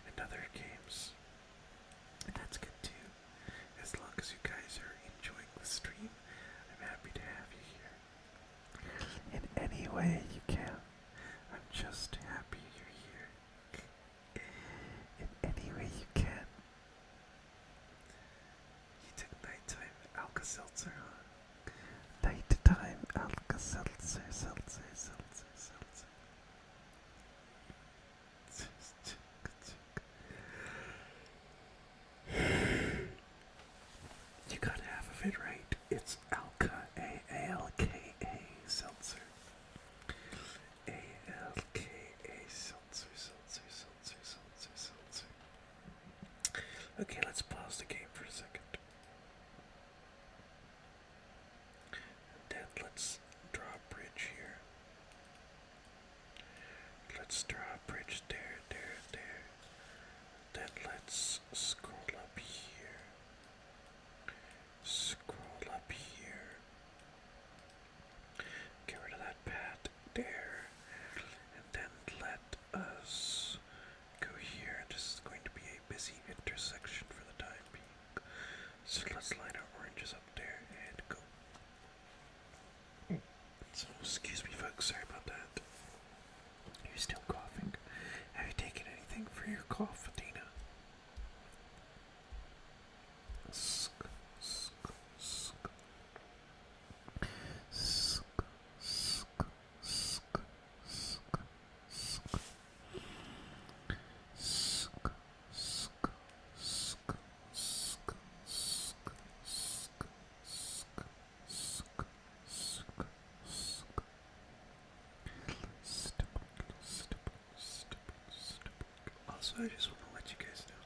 and other games, and that's good too. As long as you guys are enjoying the stream, I'm happy to have you here. In any way you can. I'm just happy you're here. In any way you can. You took nighttime Alka-Seltzer, huh? Nighttime Alka-Seltzer, seltzer, seltzer, seltzer. You got half of it right. It's Alka, A-L-K-A, seltzer. A-L-K-A, seltzer, seltzer, seltzer, seltzer, seltzer. Okay, let's pause the game for a second. And then let's draw a bridge here. Let's draw a bridge there, there, there. Then let's scroll up here. Scroll up here. Get rid of that path there. And then let us go here. This is going to be a busy intersection for the time being. So let's line our oranges up there and go. So excuse me folks, sorry about that. You're still coughing. Have you taken anything for your cough, Adina? Sk, sk, sk. Sk, sk, sk, sk, sk. Sk, sk, sk, sk, sk, sk, sk, sk, sk, sk. Stipple, stipple, stipple, stipple. Also, I just want to let you guys know,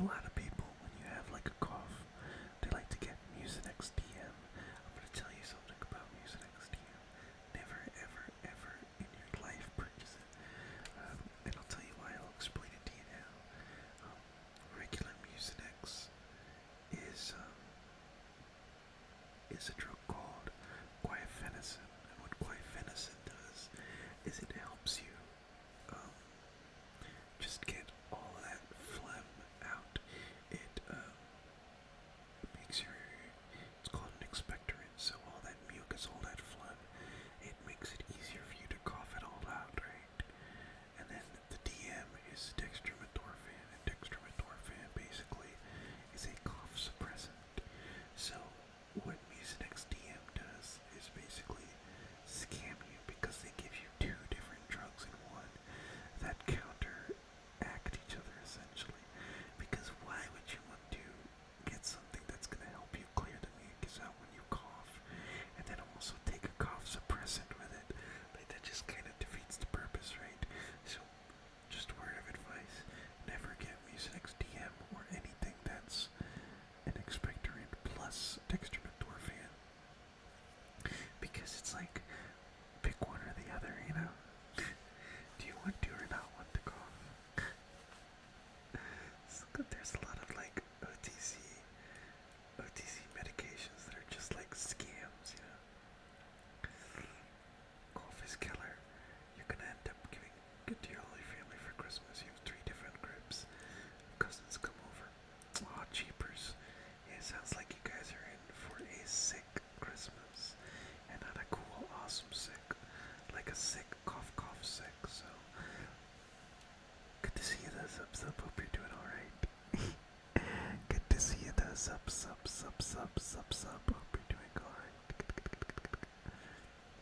a lot of people, when you have like a cough, they like to get Mucinex DM. I'm going to tell you something about Mucinex DM. Never, ever, ever in your life purchase it. And I'll tell you why. I'll explain it to you now. Regular Mucinex is a drug called guaifenesin, and what guaifenesin does is it helps you just get all of that phlegm out. It makes your, it's called an expectorant, so all that mucus, all that phlegm, it makes it easier for you to cough it all out, right? And then the DM is dextromethorphan, and dextromethorphan basically is a cough suppressant. So what Mucinex DM does is basically scam you because they give you two different drugs in one that counteract each other essentially. Because why would you want to get something that's going to help you clear the mucus out when you cough, and then also take a cough suppressant with it? Like, that just kind of defeats the purpose, right? So, just a word of advice: never get Mucinex DM or anything that's an expectorant plus dextromethorphan, because it's like, pick one or the other, you know? Do you want to or not want to cough? There's a lot of like OTC medications that are just like scams, you know? Cough is killer. You're gonna end up giving it to your Holy Family for Christmas. You have 3 different groups. Cousins come over. Aw, cheapers. Yeah, it sounds like you guys are in for a sick Christmas. And not a cool, awesome sick. Like a sick, cough, cough sick. So, good to see you, though, Sub. Hope you're doing alright. Good to see you, though, Sub. Hope you're doing alright.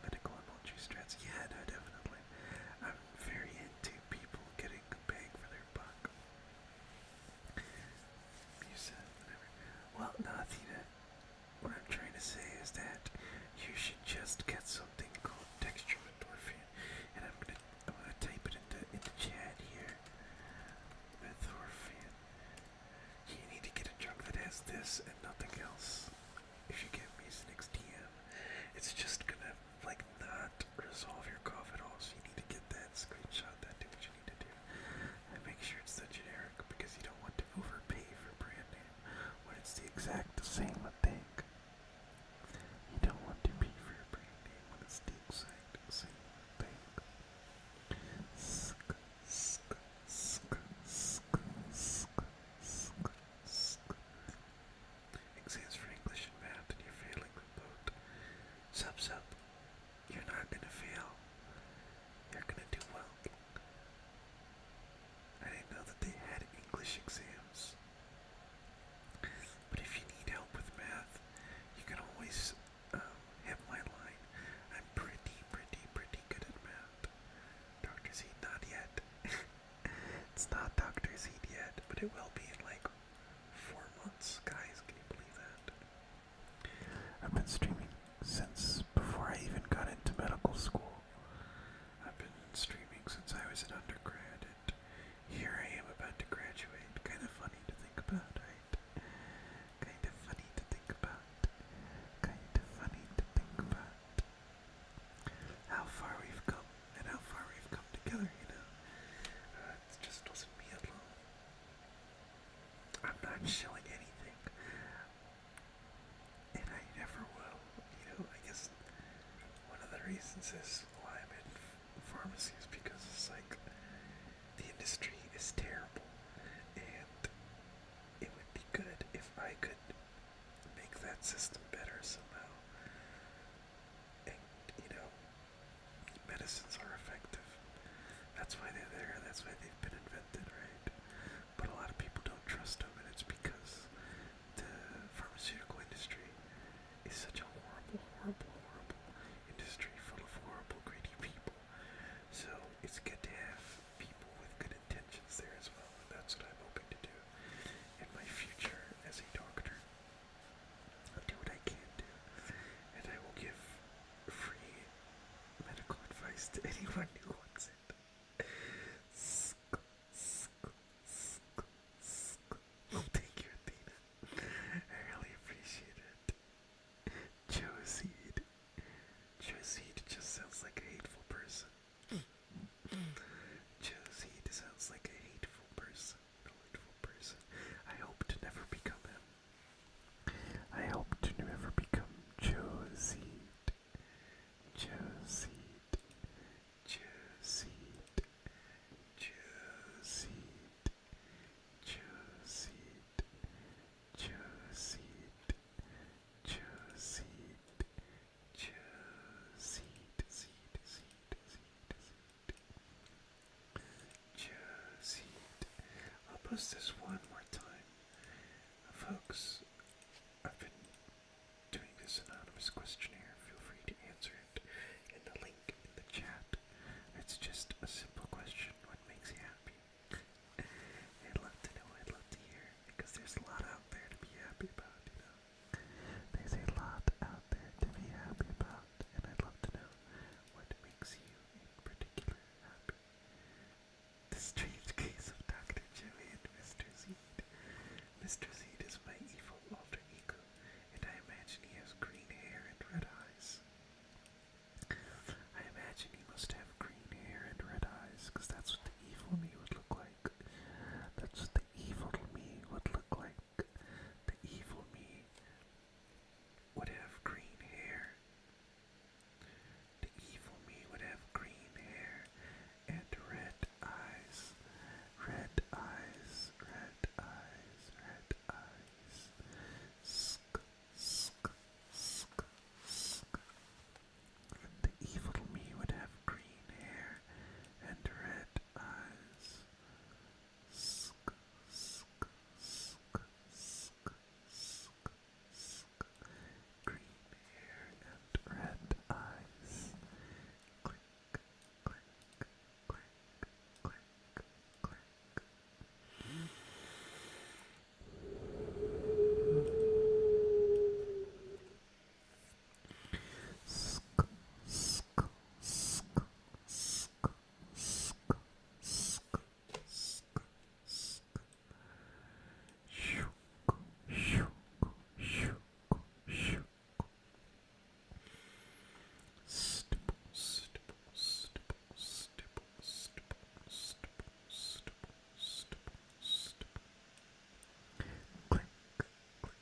Medical emoji strats. Yeah, no, definitely. I'm very into people getting a bang for their buck. Mucin, whatever. could make that system better somehow. And, medicines are effective. That's why they're there. That's why they've been invented, right? But a lot of people don't trust them, and it's because the pharmaceutical industry is such a horrible, horrible, horrible industry full of horrible, greedy people. So it's good to have people with good intentions there as well, and that's what I'm hoping to do in my future as a doctor. I'll do what I can do, and I will give free medical advice to anyone who wants it. Oh, thank you, Athena. I really appreciate it. Joseed. Joseed just sounds like a hateful person. Joseed sounds like a hateful person. A hateful person. I hope to never become him. I hope to never become Joseed. Joseed. Joseed. Joseed. Joseed. Joseed. Joseed. Joseed. Joseed. I'll post this one more time. Folks, I've been doing this anonymous questionnaire. Feel free to answer it in the link in the chat. It's just a simple question. What makes you happy? I'd love to know. I'd love to hear. Because there's a lot out there to be happy about, There's a lot out there to be happy about. And I'd love to know what makes you in particular happy. The strange case of Dr. Joey and Mr. Zeed. Mr. Zeed is my evil alter ego, and I imagine he has green hair and red eyes. I imagine he must have green hair and red eyes, because that's what the evil me would look like. That's what the evil me would look like. The evil me would have green hair. The evil me would have green hair and red eyes. Red eyes, red eyes, red eyes. Sk, sk, sk, sk. The evil me would have green hair and red eyes. Sk, sk, sk, sk, sk, sk. Green hair and red eyes. Click, click, click, click, click. Sk, sk, sk, sk, sk, sk, sk, sk. Shook, shook, shook, shook. Stipple, stipple, stipple, stipple, stipple, stipple, stipple, stipple, stipple. Click, click, click,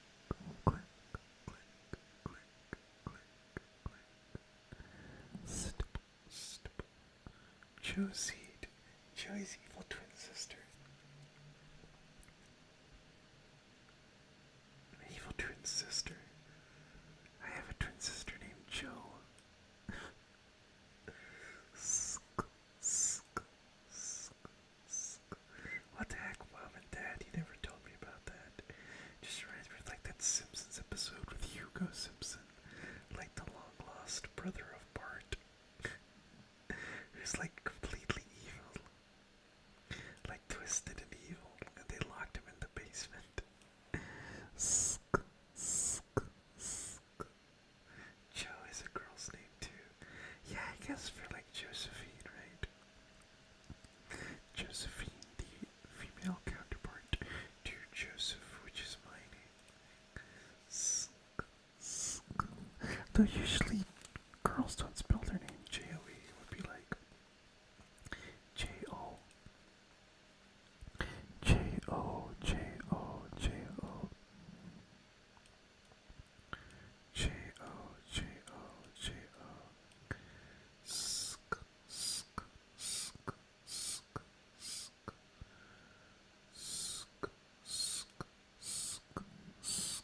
click, click, click, click. Stipple, stipple. Joseed, Joey's evil twin sister. Evil twin sister. I have a twin sister named Joe. Sk, sk, sk, sk. What the heck, Mom and Dad? You never told me about that. Just reminds me of like that Simpsons episode with Hugo Simpson, like the long lost brother of Bart, who's like completely evil, like twisted and evil, and they locked him in the basement. Sk, sk, sk. Joe is a girl's name too. Yeah, I guess for like Josephine, right? Josephine, the female counterpart to Joseph, which is my name. Sk, sk. Though usually girls don't spell their name J-O-E. It would be like J-O. J-O, J-O, J-O. J-O, J-O, J-O. Sk, sk, sk, sk, sk. Sk, sk, sk, sk.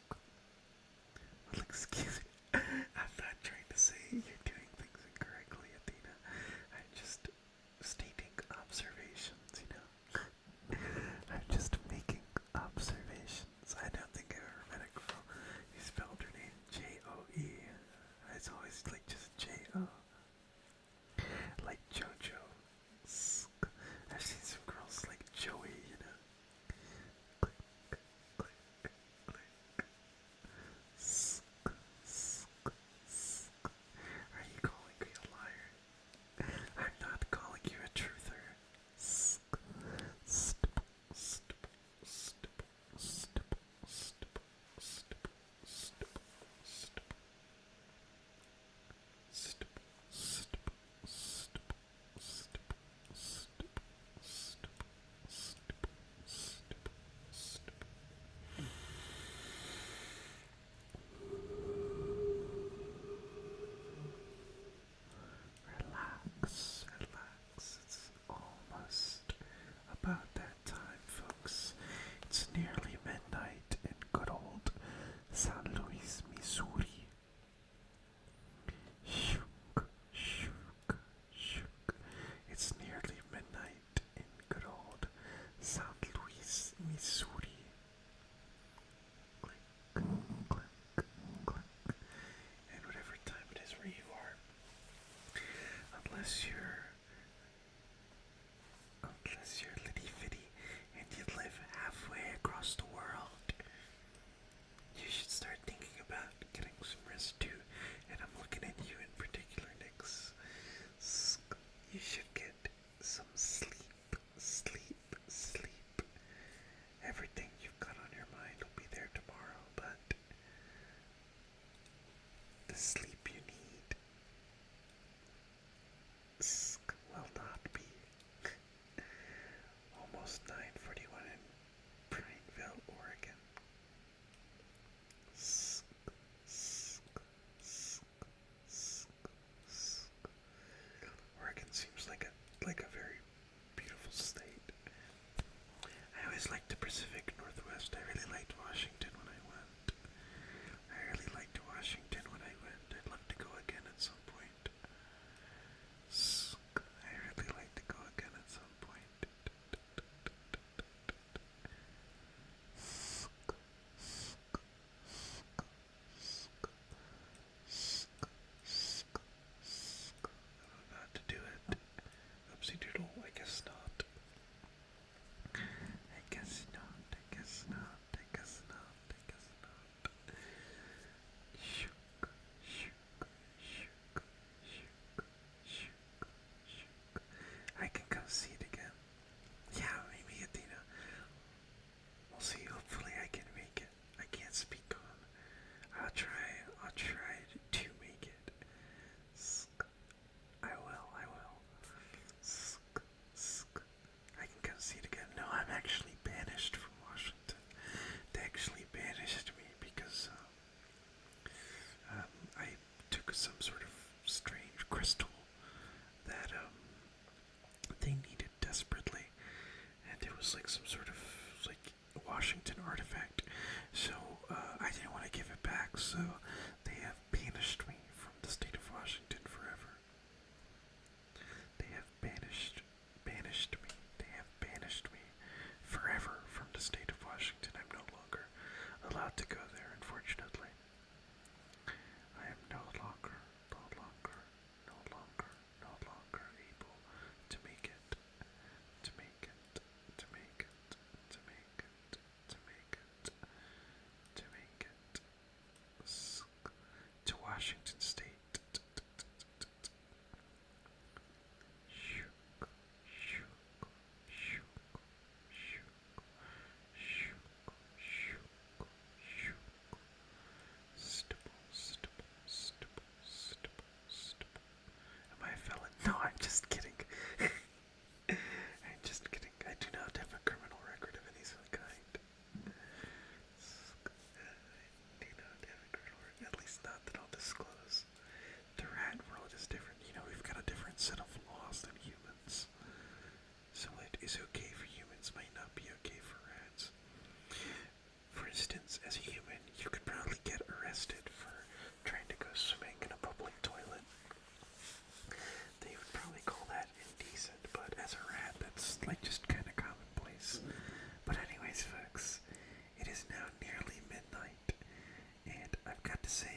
got to say